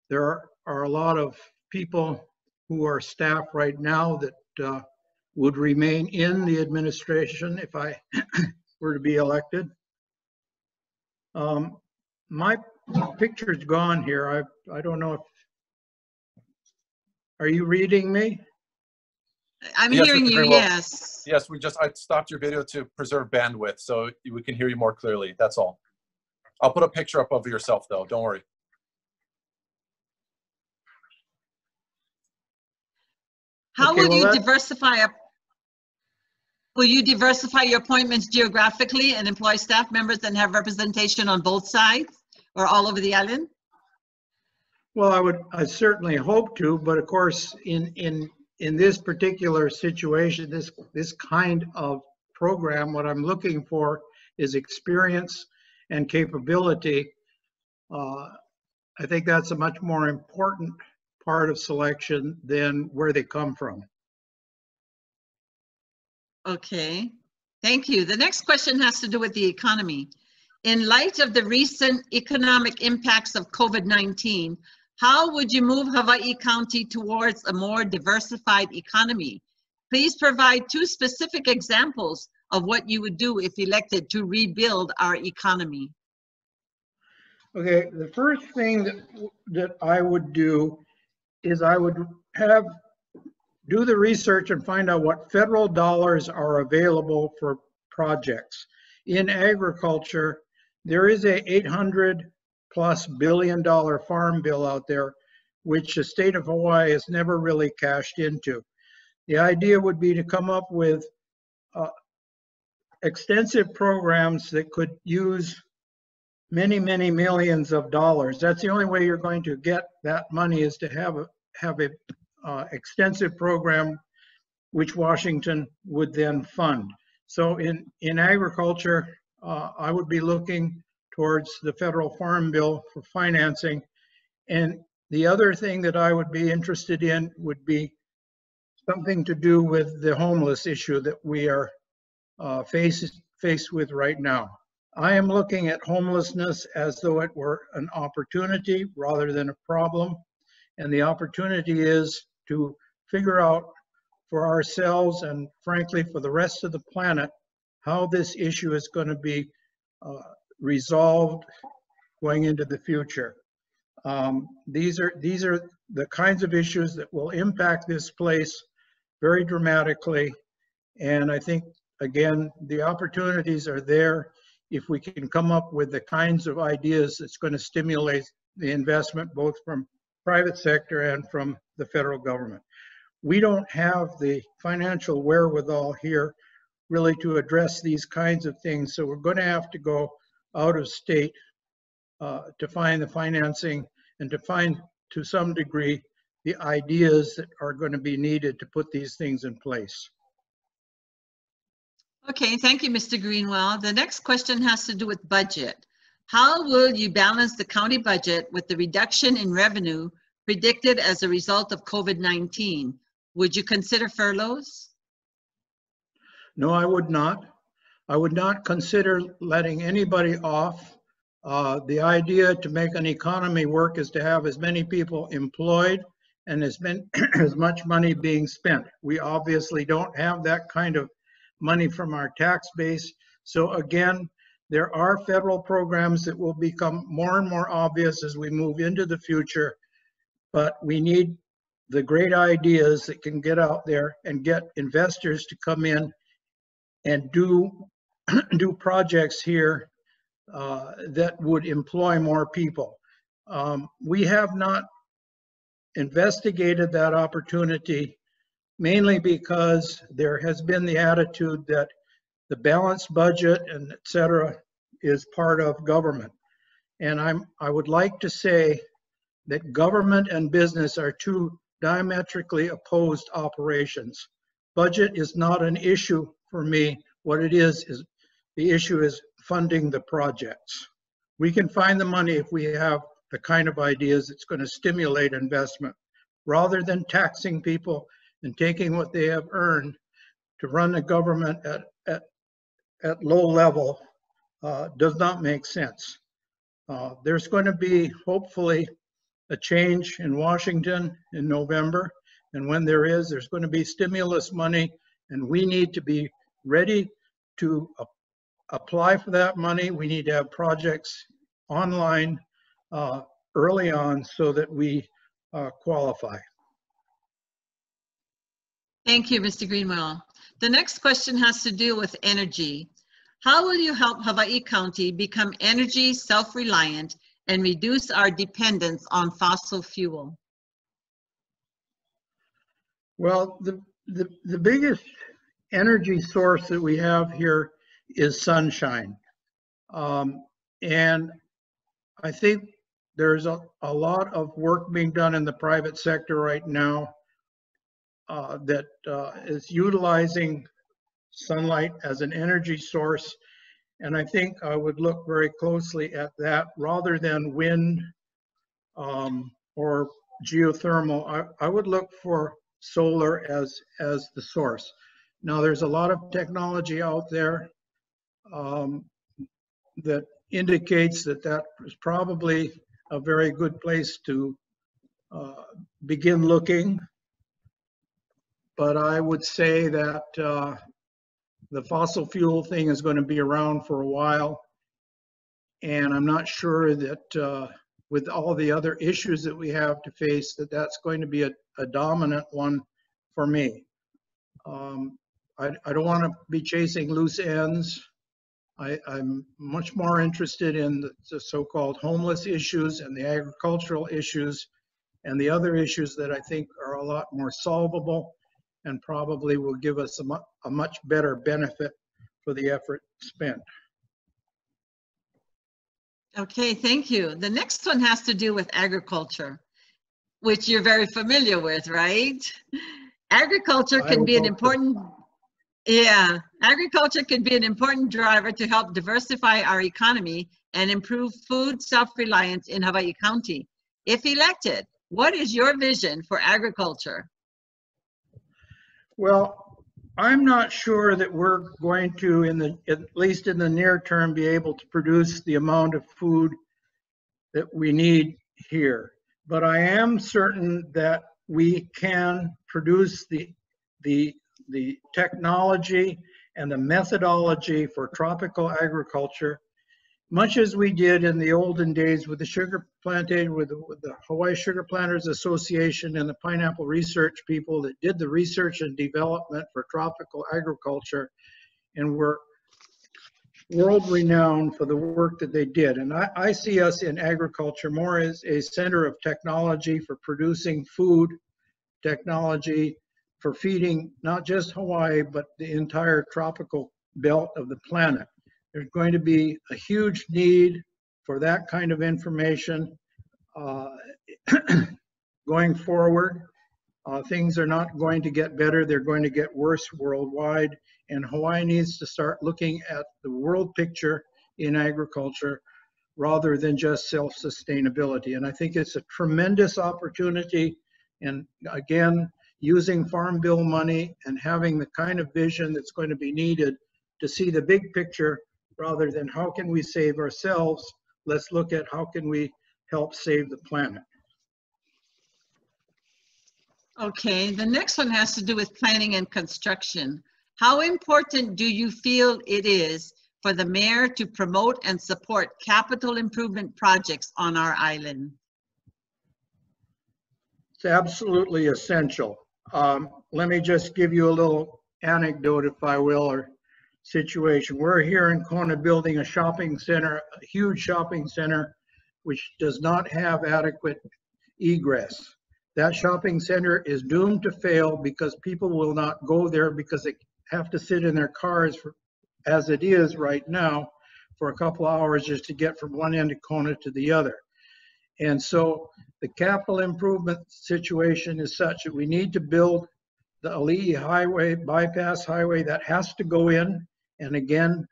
there are a lot of people who are staff right now that would remain in the administration if I were to be elected. My picture's gone here. I don't know if, are you reading me? I'm Yes, hearing Mr. you, Greenwell. yes. Yes, I stopped your video to preserve bandwidth so we can hear you more clearly. That's all. I'll put a picture up of yourself though. Don't worry. How Okay, will well, you diversify your appointments geographically and employ staff members and have representation on both sides or all over the island? Well, I certainly hope to, but of course, in this particular situation, this kind of program, what I'm looking for is experience and capability. I think that's a much more important part of selection than where they come from. Okay, thank you. The next question has to do with the economy. In light of the recent economic impacts of COVID-19, how would you move Hawaii County towards a more diversified economy? Please provide 2 specific examples of what you would do if elected to rebuild our economy. Okay, the first thing that I would do is I would do the research and find out what federal dollars are available for projects. In agriculture, there is a $800+ billion farm bill out there, which the state of Hawaii has never really cashed into. The idea would be to come up with extensive programs that could use many, many millions of dollars. That's the only way you're going to get that money, is to have a extensive program which Washington would then fund. So in agriculture, I would be looking towards the federal farm bill for financing. And the other thing that I would be interested in would be something to do with the homeless issue that we are faced with right now. I am looking at homelessness as though it were an opportunity rather than a problem. And the opportunity is to figure out for ourselves and frankly for the rest of the planet how this issue is going to be resolved going into the future. These are the kinds of issues that will impact this place very dramatically. And I think, again, the opportunities are there if we can come up with the kinds of ideas that's going to stimulate the investment both from private sector and from the federal government. We don't have the financial wherewithal here really to address these kinds of things. So we're going to have to go out of state to find the financing and to find, to some degree, the ideas that are going to be needed to put these things in place. Okay, thank you, Mr. Greenwell. The next question has to do with budget. How will you balance the county budget with the reduction in revenue predicted as a result of COVID-19? Would you consider furloughs? No, I would not. I would not consider letting anybody off The idea to make an economy work is to have as many people employed and as much money being spent. We obviously don't have that kind of money from our tax base. So again, there are federal programs that will become more and more obvious as we move into the future, but we need the great ideas that can get out there and get investors to come in and do projects here that would employ more people. We have not investigated that opportunity, mainly because there has been the attitude that the balanced budget and et cetera is part of government. And I would like to say that government and business are two diametrically opposed operations. Budget is not an issue for me. What it is the issue is funding the projects. We can find the money if we have the kind of ideas that's going to stimulate investment, rather than taxing people and taking what they have earned to run the government at low level does not make sense. There's going to be hopefully a change in Washington in November, and when there is, there's going to be stimulus money, and we need to be ready to apply for that money. We need to have projects online early on so that we qualify. Thank you, Mr. Greenwell. The next question has to do with energy. How will you help Hawaii County become energy self-reliant and reduce our dependence on fossil fuel? Well, the biggest energy source that we have here is sunshine. And I think there's a lot of work being done in the private sector right now that is utilizing sunlight as an energy source. And I think I would look very closely at that rather than wind or geothermal. I would look for solar as the source. Now, there's a lot of technology out there that indicates that that is probably a very good place to begin looking. But I would say that the fossil fuel thing is going to be around for a while. And I'm not sure that with all the other issues that we have to face, that that's going to be a dominant one for me. I don't want to be chasing loose ends. I'm much more interested in the so-called homeless issues and the agricultural issues and the other issues that I think are a lot more solvable and probably will give us a much better benefit for the effort spent. Okay, thank you. The next one has to do with agriculture, which you're very familiar with, right? Agriculture can be an important, agriculture can be an important driver to help diversify our economy and improve food self-reliance in Hawaii County. If elected, what is your vision for agriculture? Well, I'm not sure that we're going to, at least in the near term, be able to produce the amount of food that we need here. But I am certain that we can produce the technology and the methodology for tropical agriculture, much as we did in the olden days with the sugar plantation, with the Hawaii Sugar Planters Association and the pineapple research people that did the research and development for tropical agriculture and were world renowned for the work that they did. And I see us in agriculture more as a center of technology for producing food, technology for feeding not just Hawaii, but the entire tropical belt of the planet. There's going to be a huge need for that kind of information going forward. Things are not going to get better, they're going to get worse worldwide, and Hawaii needs to start looking at the world picture in agriculture rather than just self-sustainability. And I think it's a tremendous opportunity, and again, using Farm Bill money and having the kind of vision that's going to be needed to see the big picture rather than how can we save ourselves let's look at how can we help save the planet. Okay, the next one has to do with planning and construction. How important do you feel it is for the mayor to promote and support capital improvement projects on our island? It's absolutely essential. Let me just give you a little anecdote, if I will, or situation. We're here in Kona building a shopping center, a huge shopping center, which does not have adequate egress. That shopping center is doomed to fail because people will not go there because they have to sit in their cars for, as it is right now, for a couple hours just to get from one end of Kona to the other. And so the capital improvement situation is such that we need to build the Ali'i Highway, bypass highway, that has to go in. And again,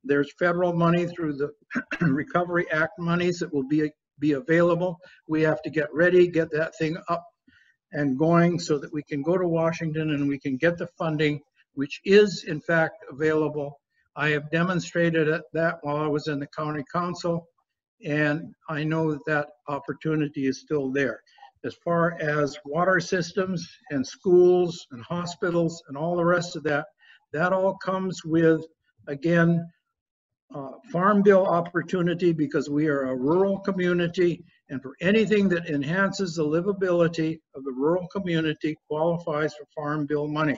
there's federal money through the Recovery Act monies that will be available. We have to get ready, get that thing up and going so that we can go to Washington and we can get the funding, which is in fact available. I have demonstrated that while I was in the county council, and I know that that opportunity is still there. As far as water systems and schools and hospitals and all the rest of that, that all comes with, again, farm bill opportunity, because we are a rural community, and for anything that enhances the livability of the rural community qualifies for farm bill money.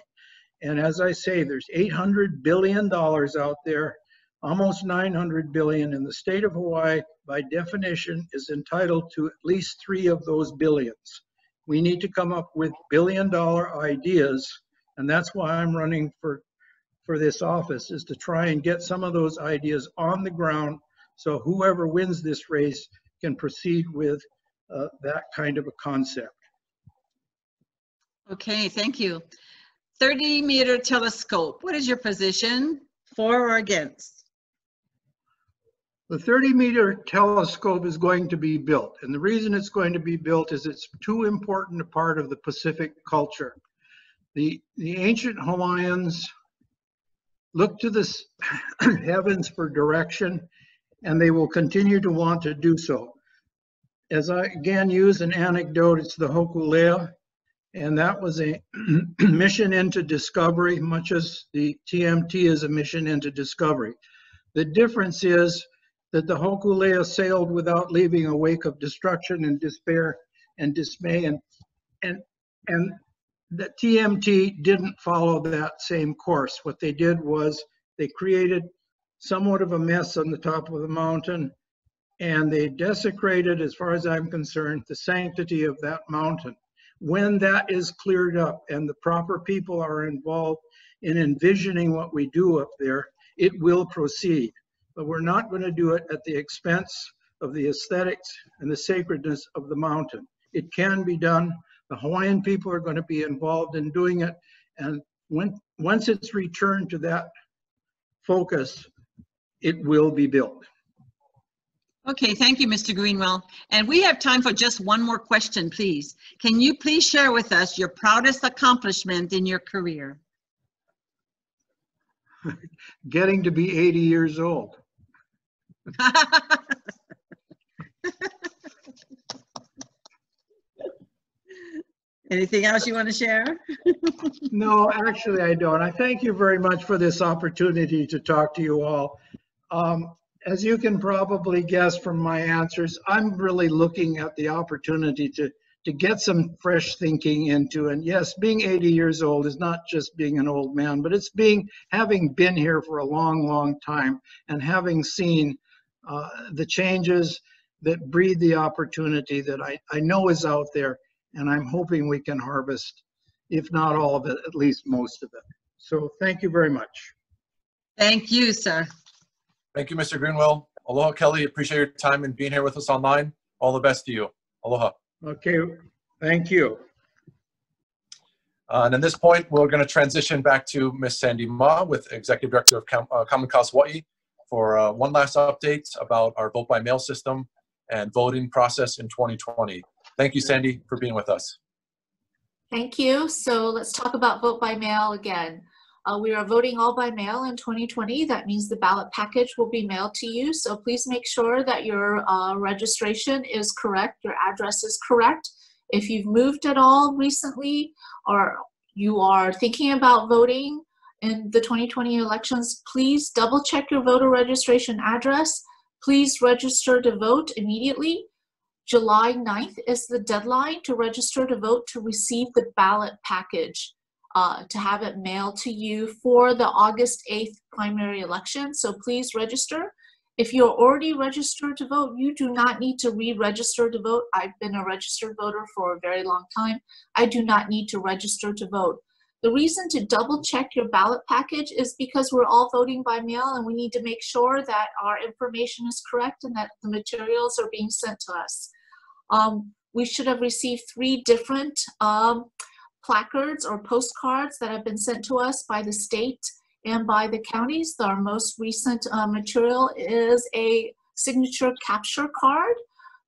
And as I say, there's $800 billion out there, almost $900 billion, in the state of Hawaii, by definition, is entitled to at least 3 of those billions. We need to come up with billion-dollar ideas, and that's why I'm running for this office, is to try and get some of those ideas on the ground so whoever wins this race can proceed with that kind of a concept. Okay, thank you. 30-meter telescope, what is your position, for or against? The 30-meter telescope is going to be built, and the reason it's going to be built is it's too important a part of the Pacific culture. The ancient Hawaiians look to the heavens for direction, and they will continue to want to do so. As I again use an anecdote, it's the Hokulea, and that was a mission into discovery, much as the TMT is a mission into discovery. The difference is that the Hokulea sailed without leaving a wake of destruction and despair and dismay, and the TMT didn't follow that same course. What they did was they created somewhat of a mess on the top of the mountain, and they desecrated, as far as I'm concerned, the sanctity of that mountain. When that is cleared up and the proper people are involved in envisioning what we do up there, it will proceed. But we're not going to do it at the expense of the aesthetics and the sacredness of the mountain. It can be done. The Hawaiian people are going to be involved in doing it. And once it's returned to that focus, it will be built. Okay, thank you, Mr. Greenwell. And we have time for just one more question, please. Can you please share with us your proudest accomplishment in your career? Getting to be 80 years old. Anything else you want to share? No, actually I don't. I thank you very much for this opportunity to talk to you all. As you can probably guess from my answers, I'm really looking at the opportunity to get some fresh thinking into. And yes, being 80 years old is not just being an old man, but it's having been here for a long, long time and having seen the changes that breed the opportunity that I know is out there. And I'm hoping we can harvest, if not all of it, at least most of it. So thank you very much. Thank you, sir. Thank you, Mr. Greenwell. Aloha, Kelly. Appreciate your time and being here with us online. All the best to you. Aloha. Okay, thank you. And at this point, we're going to transition back to Ms. Sandy Ma with Executive Director of Common Cause Hawaii for one last update about our vote by mail system and voting process in 2020. Thank you, Sandy, for being with us. Thank you. So let's talk about vote by mail again. We are voting all by mail in 2020. That means the ballot package will be mailed to you. So please make sure that your registration is correct, your address is correct. If you've moved at all recently, or you are thinking about voting in the 2020 elections, please double check your voter registration address. Please register to vote immediately. July 9th is the deadline to register to vote to receive the ballot package, to have it mailed to you for the August 8th primary election. So please register. If you're already registered to vote, you do not need to re-register to vote. I've been a registered voter for a very long time. I do not need to register to vote. The reason to double check your ballot package is because we're all voting by mail and we need to make sure that our information is correct and that the materials are being sent to us. We should have received 3 different placards or postcards that have been sent to us by the state and by the counties. Our most recent material is a signature capture card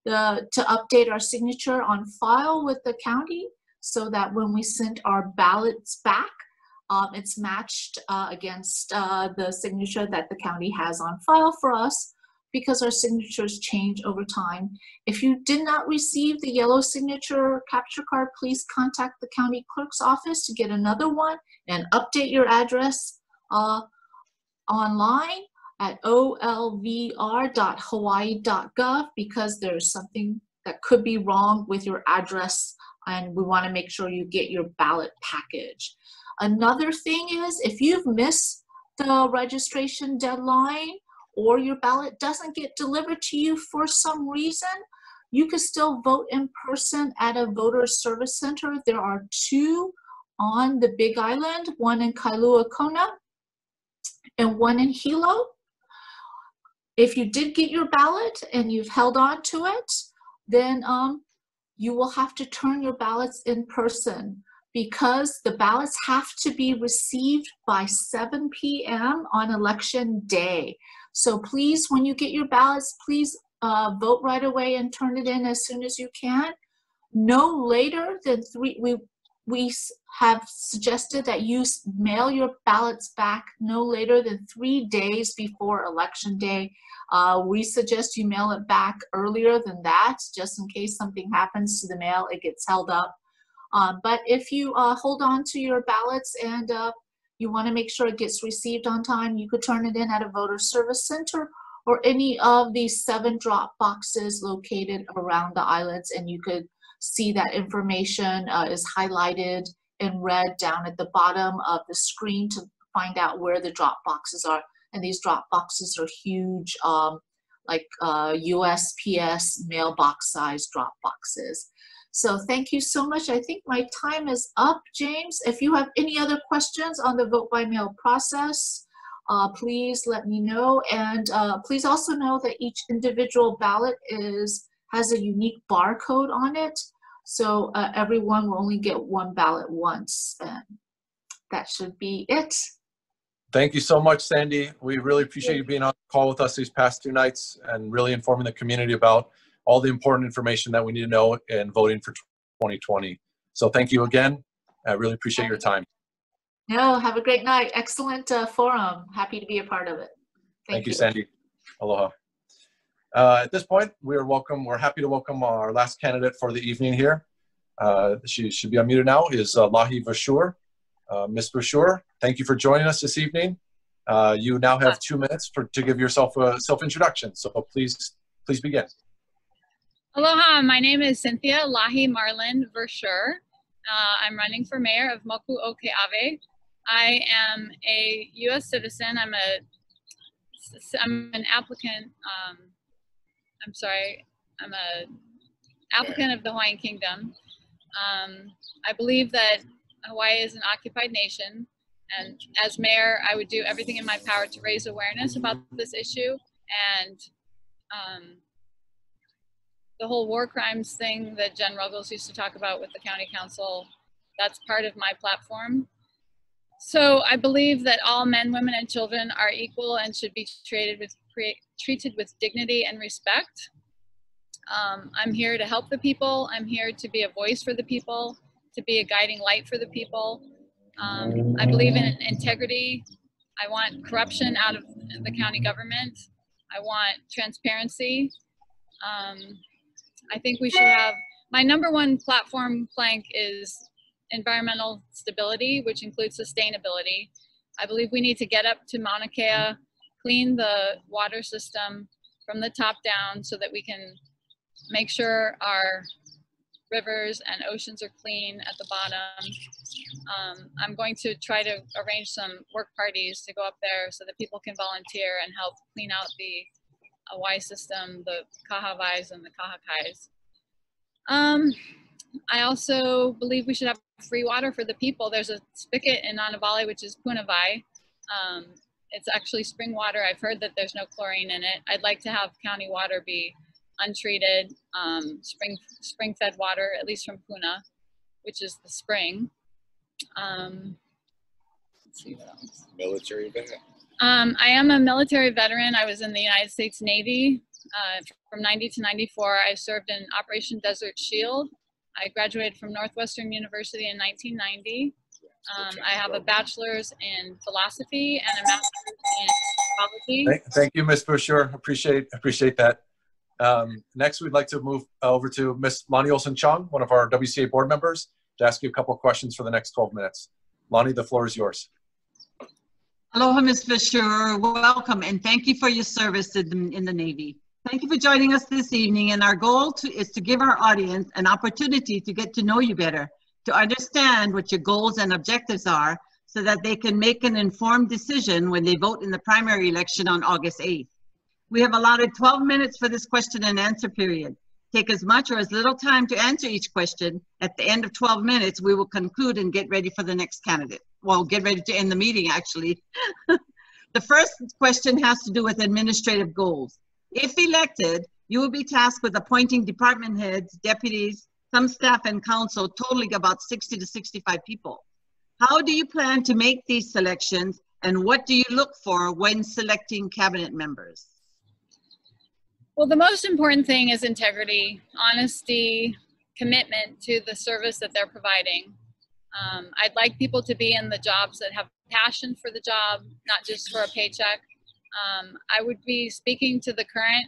to update our signature on file with the county, so that when we send our ballots back, it's matched against the signature that the county has on file for us, because our signatures change over time. If you did not receive the yellow signature capture card, please contact the county clerk's office to get another one and update your address online at olvr.hawaii.gov, because there's something that could be wrong with your address and we want to make sure you get your ballot package. Another thing is, if you've missed the registration deadline or your ballot doesn't get delivered to you for some reason, you can still vote in person at a voter service center. There are 2 on the Big Island, one in Kailua Kona and one in Hilo. If you did get your ballot and you've held on to it, then you will have to turn your ballots in person, because the ballots have to be received by 7 p.m. on election day. So please, when you get your ballots, please vote right away and turn it in as soon as you can. No later than 3, we have suggested that you mail your ballots back no later than 3 days before election day. We suggest you mail it back earlier than that, just in case something happens to the mail, it gets held up. But if you hold on to your ballots and you want to make sure it gets received on time, you could turn it in at a voter service center or any of these 7 drop boxes located around the islands, and you could see that information is highlighted in red down at the bottom of the screen to find out where the drop boxes are. And these drop boxes are huge, like USPS mailbox size drop boxes. So thank you so much. I think my time is up, James. If you have any other questions on the vote by mail process, please let me know. And please also know that each individual ballot has a unique barcode on it. So everyone will only get 1 ballot once. And that should be it. Thank you so much, Sandy. We really appreciate you being on the call with us these past 2 nights and really informing the community about all the important information that we need to know in voting for 2020. So thank you again. I really appreciate your time. No, have a great night. Excellent forum. Happy to be a part of it. Thank you, Sandy. Aloha. At this point, we're happy to welcome our last candidate for the evening here. She should be unmuted now, is Lahi Vashur. Ms. Vashur, thank you for joining us this evening. You now have 2 minutes to give yourself a self-introduction. So please begin. Aloha, my name is Cynthia Lahi Marlin Vashur. I'm running for mayor of Moku o Ke Ave. I am a U.S. citizen. I'm an applicant. I'm an applicant of the Hawaiian Kingdom. I believe that Hawaii is an occupied nation, and as mayor, I would do everything in my power to raise awareness about this issue, and the whole war crimes thing that Jen Ruggles used to talk about with the county council, that's part of my platform. So I believe that all men, women, and children are equal and should be treated with dignity and respect. I'm here to help the people. I'm here to be a voice for the people, to be a guiding light for the people. I believe in integrity. I want corruption out of the county government. I want transparency. I think we should have, my number one platform plank is environmental stability, which includes sustainability. I believe we need to get up to Mauna Kea, clean the water system from the top down so that we can make sure our rivers and oceans are clean at the bottom. I'm going to try to arrange some work parties to go up there so that people can volunteer and help clean out the Hawaii system, the Kahawais and the Kahakais. I also believe we should have free water for the people. There's a spigot in Anavali, which is Punavai. It's actually spring water. I've heard that there's no chlorine in it. I'd like to have county water be untreated, spring-fed water, at least from Puna, which is the spring. Let's see what else. Military vet. I am a military veteran. I was in the United States Navy from 90 to 94. I served in Operation Desert Shield. I graduated from Northwestern University in 1990. I have a bachelor's in philosophy and a master's in psychology. Thank you, Ms. Boucher. Appreciate that. Next, we'd like to move over to Ms. Lonnie Olson-Chong, one of our WCA board members, to ask you a couple of questions for the next 12 minutes. Lonnie, the floor is yours. Aloha, Ms. Fisher. Welcome, and thank you for your service in the Navy. Thank you for joining us this evening, and our goal is to give our audience an opportunity to get to know you better, to understand what your goals and objectives are, so that they can make an informed decision when they vote in the primary election on August 8th. We have allotted 12 minutes for this question and answer period. Take as much or as little time to answer each question. At the end of 12 minutes, we will conclude and get ready for the next candidate. Well, get ready to end the meeting, actually. The first question has to do with administrative goals. If elected, you will be tasked with appointing department heads, deputies, some staff and council, totaling about 60 to 65 people. How do you plan to make these selections, and what do you look for when selecting cabinet members? Well, the most important thing is integrity, honesty, commitment to the service that they're providing. I'd like people to be in the jobs that have passion for the job, not just for a paycheck. I would be speaking to the current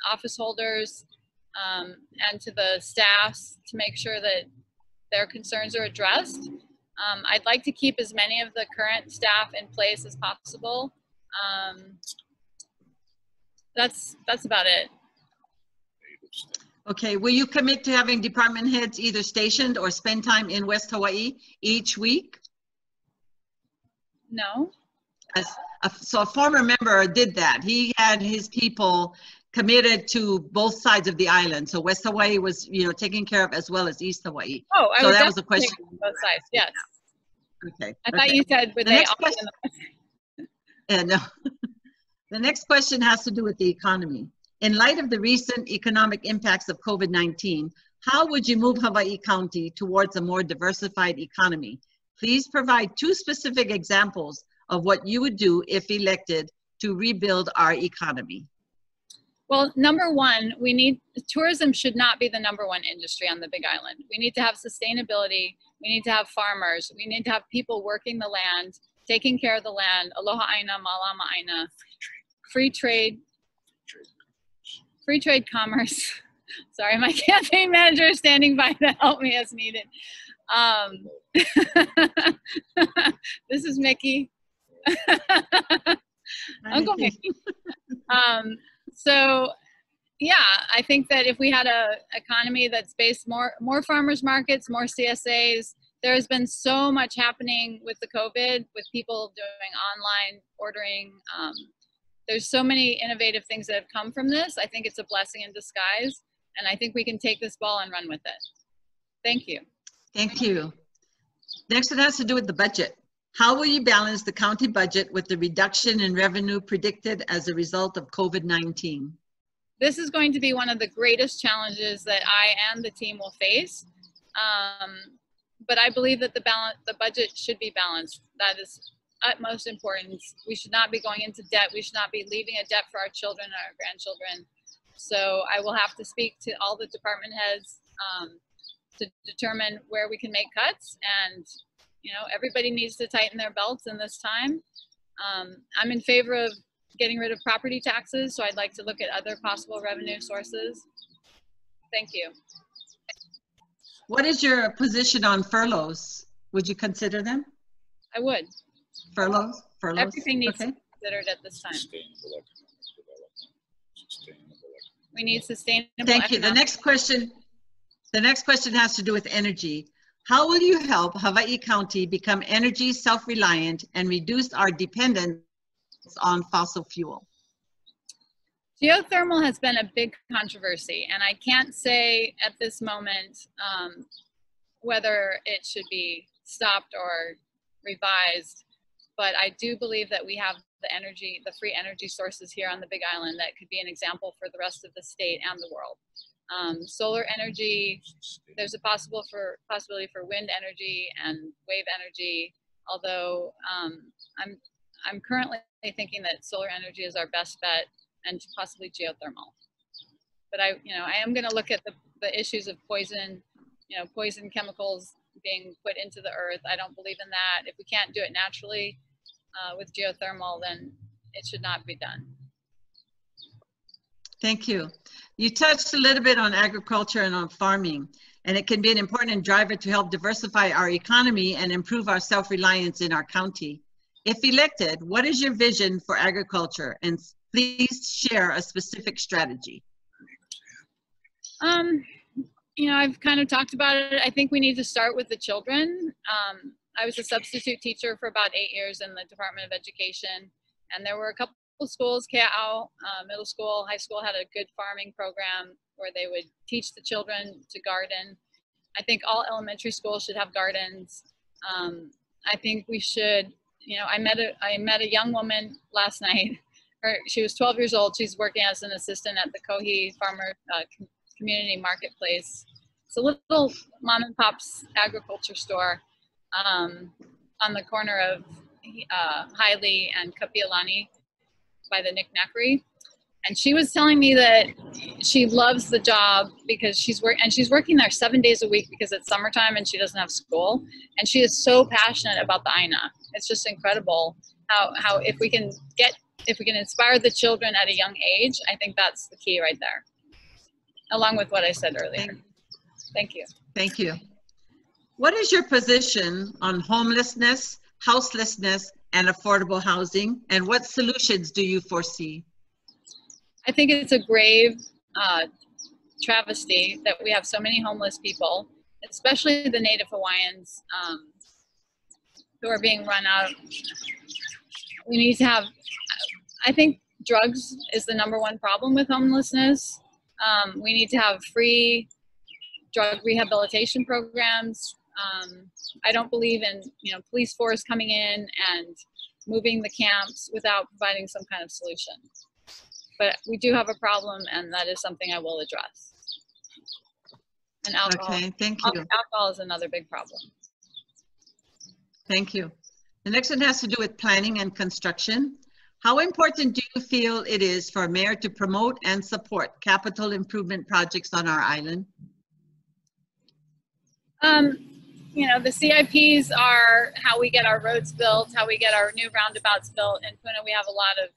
office holders and to the staffs to make sure that their concerns are addressed. I'd like to keep as many of the current staff in place as possible. That's about it. Okay, will you commit to having department heads either stationed or spend time in West Hawaii each week? No. So a former member did that. He had his people committed to both sides of the island. So West Hawaii was, taken care of, as well as East Hawaii. Oh, so that was a question. Both sides, yes. Okay. I thought you said were they all in the Yeah, no. The next question has to do with the economy. In light of the recent economic impacts of COVID-19, how would you move Hawaii County towards a more diversified economy? Please provide 2 specific examples of what you would do if elected to rebuild our economy. Well, number one, tourism should not be the #1 industry on the Big Island. We need to have sustainability. We need to have farmers. We need to have people working the land, taking care of the land. Aloha aina, malama aina. Free trade commerce. Sorry, my campaign manager is standing by to help me as needed. This is Mickey. Uncle Mickey. So yeah, I think that if we had a economy that's based more farmers markets, more CSAs, there has been so much happening with the COVID, with people doing online ordering. There's so many innovative things that have come from this. I think it's a blessing in disguise, and I think we can take this ball and run with it. Thank you. Thank you. Next, it has to do with the budget. How will you balance the county budget with the reduction in revenue predicted as a result of COVID-19? This is going to be one of the greatest challenges that I and the team will face. But I believe that the budget should be balanced. That is utmost importance. We should not be going into debt. We should not be leaving a debt for our children and our grandchildren. So I will have to speak to all the department heads to determine where we can make cuts and you know, everybody needs to tighten their belts in this time. I'm in favor of getting rid of property taxes, so I'd like to look at other possible revenue sources. Thank you. What is your position on furloughs? Would you consider them? I would. Furloughs? Furloughs? Everything needs okay. to be considered at this time. We need sustainable. Thank you. The next question has to do with energy. How will you help Hawaii County become energy self-reliant and reduce our dependence on fossil fuel? Geothermal has been a big controversy, and I can't say at this moment whether it should be stopped or revised, but I do believe that we have the free energy sources here on the Big Island that could be an example for the rest of the state and the world. Solar energy, there's a possibility for wind energy and wave energy, although I'm currently thinking that solar energy is our best bet, and possibly geothermal. But I am going to look at the issues of poison, poison chemicals being put into the earth. I don't believe in that. If we can't do it naturally with geothermal, then it should not be done. Thank you. You touched a little bit on agriculture and on farming, and it can be an important driver to help diversify our economy and improve our self-reliance in our county. If elected, what is your vision for agriculture? And please share a specific strategy. I've kind of talked about it. I think we need to start with the children. I was a substitute teacher for about 8 years in the Department of Education, and there were a couple schools, Kea'au Middle School, high school had a good farming program where they would teach the children to garden. I think all elementary schools should have gardens. I think we should, I met a young woman last night. She was 12 years old. She's working as an assistant at the Kohi Farmer Community Marketplace. It's a little mom and pop's agriculture store on the corner of Hailey and Kapi'olani by the Nicknackery. And she was telling me that she loves the job because she's working there 7 days a week because it's summertime and she doesn't have school. And she is so passionate about the Aina. It's just incredible how if we can inspire the children at a young age, I think that's the key right there. Along with what I said earlier. Thank you. Thank you. What is your position on homelessness, houselessness, and affordable housing, and what solutions do you foresee? I think it's a grave travesty that we have so many homeless people, especially the Native Hawaiians who are being run out. We need to have, I think drugs is the #1 problem with homelessness. We need to have free drug rehabilitation programs. I don't believe in police force coming in and moving the camps without providing some kind of solution. But we do have a problem, and that is something I will address. And alcohol. Okay, thank you. Alcohol is another big problem. Thank you. The next one has to do with planning and construction. How important do you feel it is for a mayor to promote and support capital improvement projects on our island? The CIPs are how we get our roads built, how we get our new roundabouts built. In Puna, we have a lot of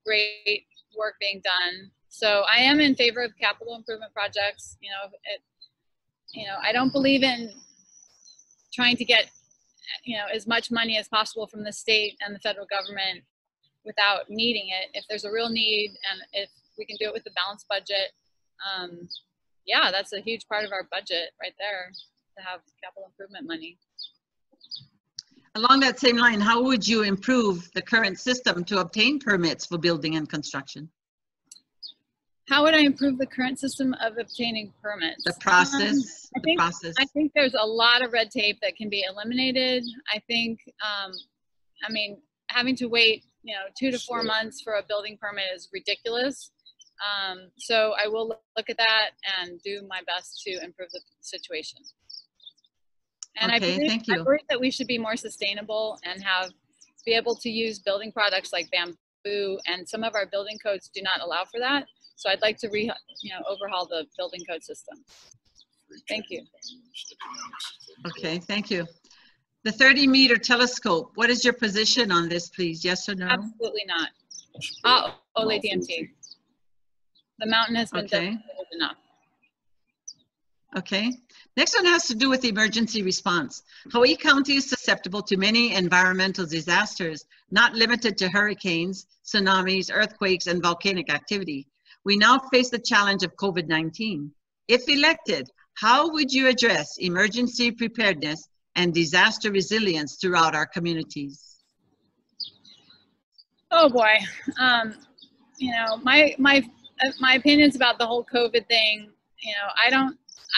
great work being done. So I am in favor of capital improvement projects. I don't believe in trying to get, as much money as possible from the state and the federal government without needing it. If there's a real need and if we can do it with a balanced budget, yeah, that's a huge part of our budget right there, to have capital improvement money. Along that same line, how would you improve the current system to obtain permits for building and construction? How would I improve the current system of obtaining permits? The process. I think there's a lot of red tape that can be eliminated. I think, having to wait, 2 to 4 months for a building permit is ridiculous. So I will look at that and do my best to improve the situation. And okay, I believe that we should be more sustainable and be able to use building products like bamboo, and some of our building codes do not allow for that. So I'd like to overhaul the building code system. Thank you. Okay, thank you. The 30-meter telescope, what is your position on this, please? Yes or no? Absolutely not. Ole DMT. The mountain has been designated enough. Okay. Next one has to do with emergency response. Hawaii County is susceptible to many environmental disasters, not limited to hurricanes, tsunamis, earthquakes, and volcanic activity. We now face the challenge of COVID-19. If elected, how would you address emergency preparedness and disaster resilience throughout our communities? Oh boy. You know, my opinions about the whole COVID thing, you know, I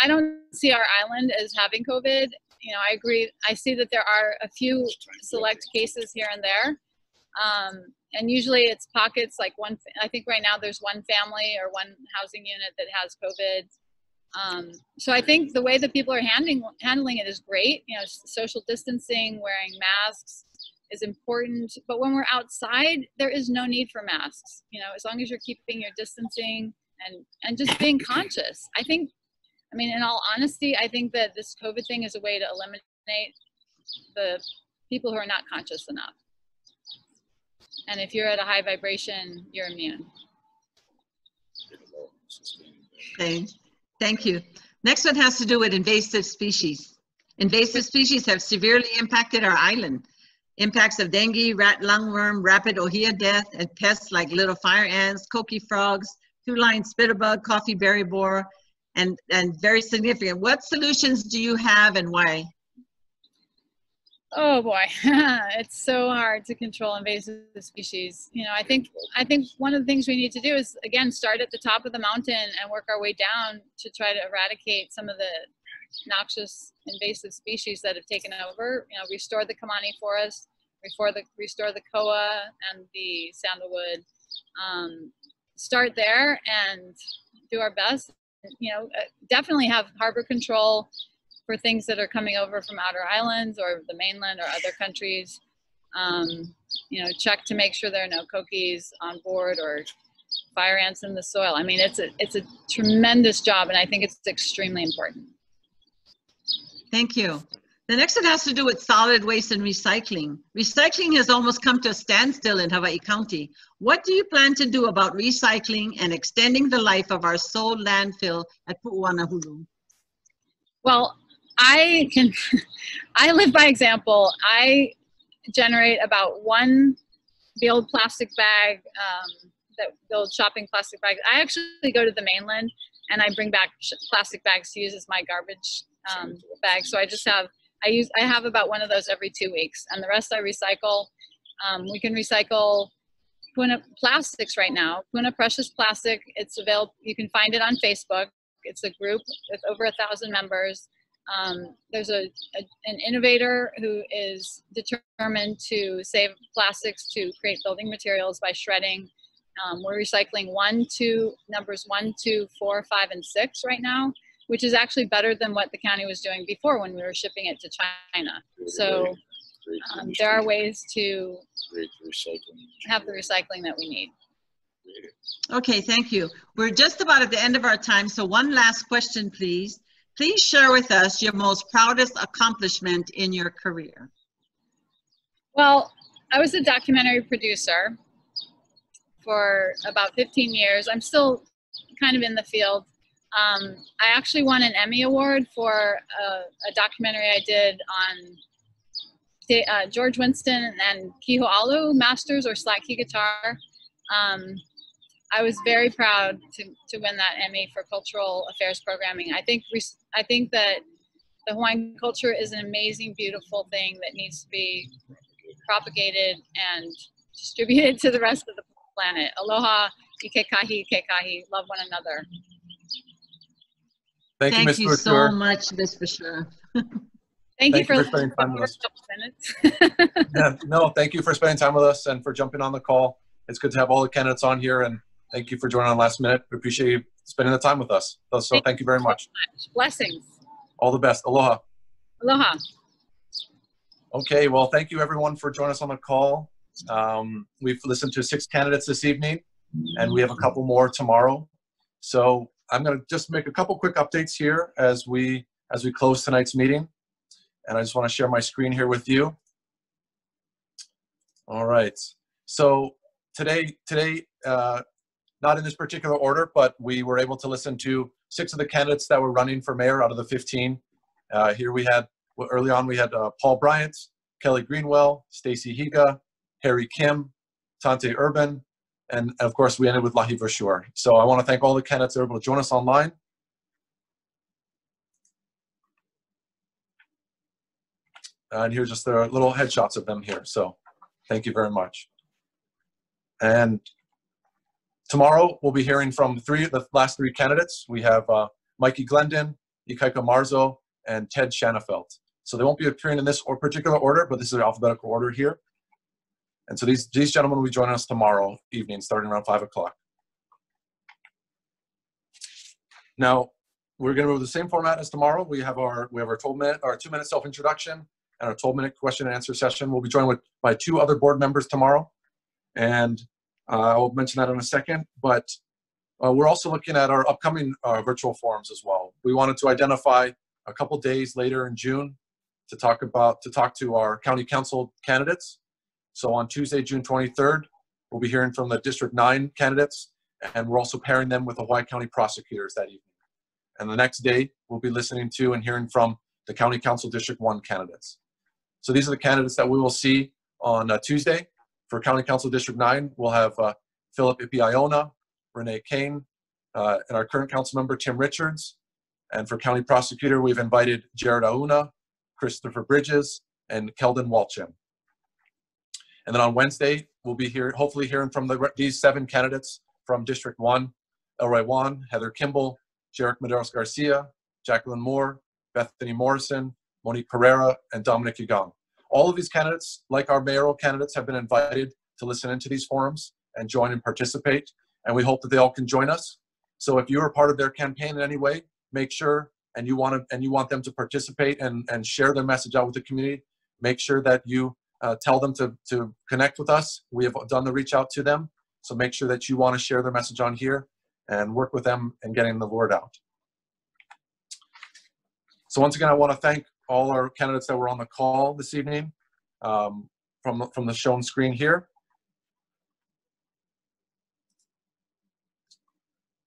don't see our island as having COVID. You know, I agree. I see that there are a few select cases here and there. And usually it's pockets, like I think right now there's one family or one housing unit that has COVID. So I think the way that people are handling it is great. You know, social distancing, wearing masks is important. But when we're outside, there is no need for masks. You know, as long as you're keeping your distancing and just being conscious. I mean, in all honesty, I think that this COVID thing is a way to eliminate the people who are not conscious enough. And if you're at a high vibration, you're immune. Okay, thank you. Next one has to do with invasive species. Invasive species have severely impacted our island. Impacts of dengue, rat lungworm, rapid ohia death, and pests like little fire ants, coqui frogs, two-line spitterbug, coffee berry borer, and very significant. What solutions do you have and why? Oh boy, it's so hard to control invasive species. You know, I think one of the things we need to do is, again, start at the top of the mountain and work our way down to try to eradicate some of the noxious invasive species that have taken over. You know, restore the Kamani forest, restore the koa and the sandalwood. Start there and do our best. You know, definitely have harbor control for things that are coming over from outer islands or the mainland or other countries. You know, check to make sure there are no ko'kis on board or fire ants in the soil. I mean, it's a tremendous job, and I think it's extremely important. Thank you. The next one has to do with solid waste and recycling. Recycling has almost come to a standstill in Hawaii County. What do you plan to do about recycling and extending the life of our sole landfill at Pu'uanahulu? Well, I live by example. I generate about the old plastic bag, the old shopping plastic bag. I actually go to the mainland and I bring back plastic bags to use as my garbage bag. So I have about one of those every 2 weeks, and the rest I recycle. We can recycle Puna plastics right now. Puna Precious Plastic, it's available. You can find it on Facebook. It's a group with over 1,000 members. There's an innovator who is determined to save plastics to create building materials by shredding. We're recycling numbers 1, 2, 4, 5, and 6 right now, which is actually better than what the county was doing before when we were shipping it to China. So there are ways to have the recycling that we need. Okay, thank you. We're just about at the end of our time, so one last question, please. Please share with us your most proudest accomplishment in your career. Well, I was a documentary producer for about 15 years. I'm still kind of in the field. I actually won an Emmy Award for a documentary I did on George Winston and Kiho'alu masters or slack key guitar. I was very proud to win that Emmy for cultural affairs programming. I think that the Hawaiian culture is an amazing, beautiful thing that needs to be propagated and distributed to the rest of the planet. Aloha, ike kahi, love one another. Thank you so much, Ms. Fisher. Thank you for spending time with us. Yeah, no, thank you for spending time with us and for jumping on the call. It's good to have all the candidates on here, and thank you for joining on last minute. We appreciate you spending the time with us. So thank you very much. Blessings. All the best. Aloha. Aloha. Okay, well, thank you everyone for joining us on the call. We've listened to 6 candidates this evening, and we have a couple more tomorrow. So I'm going to just make a couple quick updates here as we close tonight's meeting. And I just want to share my screen here with you. All right. So today, not in this particular order, but we were able to listen to 6 of the candidates that were running for mayor out of the 15. Here we had, early on, we had Paul Bryant, Kelly Greenwell, Stacey Higa, Harry Kim, Tante Urban, and of course we ended with Lahi Verschoor. So I want to thank all the candidates that were able to join us online. And here's just their little headshots of them here. So thank you very much. And tomorrow we'll be hearing from the last 3 candidates. We have Mikey Glendon, Ikaika Marzo, and Ted Shanafelt. So they won't be appearing in this particular order, but this is the alphabetical order here. And so these gentlemen will be joining us tomorrow evening, starting around 5 o'clock. Now, we're going to move the same format as tomorrow. We have our 2-minute self-introduction and our 12-minute question and answer session. We'll be joined by 2 other board members tomorrow. And I'll mention that in a second. But we're also looking at our upcoming virtual forums as well. We wanted to identify a couple days later in June to talk to our county council candidates. So on Tuesday, June 23rd, we'll be hearing from the District 9 candidates, and we're also pairing them with the Hawaii County prosecutors that evening. And the next day, we'll be listening to and hearing from the County Council District 1 candidates. So these are the candidates that we will see on Tuesday. For County Council District 9, we'll have Philip Ipiaiona, Renee Kane, and our current council member, Tim Richards. And for County Prosecutor, we've invited Jared Auna, Christopher Bridges, and Keldon Walcham. And then on Wednesday, we'll be hopefully hearing from these 7 candidates from District 1, Elroy Wan, Heather Kimball, Jarek Medeiros Garcia, Jacqueline Moore, Bethany Morrison, Monique Pereira, and Dominic Ugang. All of these candidates, like our mayoral candidates, have been invited to listen into these forums and join and participate. And we hope that they all can join us. So if you are part of their campaign in any way, make sure, and you want them to participate and share their message out with the community, make sure that you tell them to connect with us. We have done the reach out to them. So make sure that you want to share their message on here and work with them in getting the word out. So once again, I want to thank all our candidates that were on the call this evening from the shown screen here.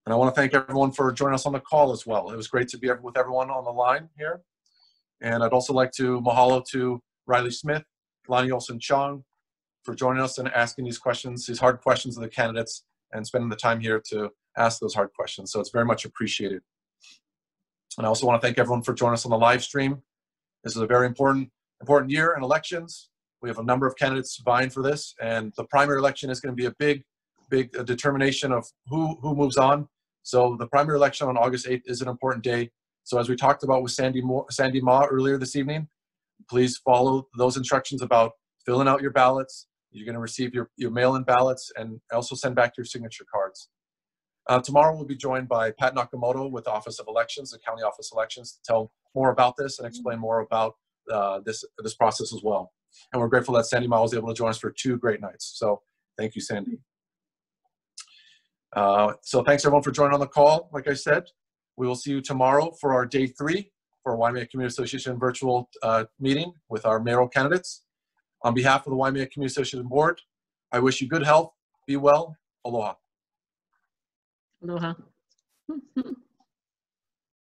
And I want to thank everyone for joining us on the call as well. It was great to be with everyone on the line here. And I'd also like to mahalo to Riley Smith, Lonnie Olson-Chong for joining us and asking these questions, these hard questions of the candidates, and spending the time here to ask those hard questions. So it's very much appreciated. And I also want to thank everyone for joining us on the live stream. This is a very important year in elections. We have a number of candidates vying for this, and the primary election is going to be a big determination of who moves on. So the primary election on August 8th is an important day. So as we talked about with Sandy Ma earlier this evening, please follow those instructions about filling out your ballots. You're going to receive your mail-in ballots and also send back your signature cards. Tomorrow we'll be joined by Pat Nakamoto with the Office of Elections, the County Office of Elections, to tell more about this and explain more about this process as well. And we're grateful that Sandy Ma was able to join us for 2 great nights. So thank you, Sandy. So thanks everyone for joining on the call. Like I said, we will see you tomorrow for our day 3 for Waimea Community Association virtual meeting with our mayoral candidates. On behalf of the Waimea Community Association Board, I wish you good health, be well, aloha. Aloha.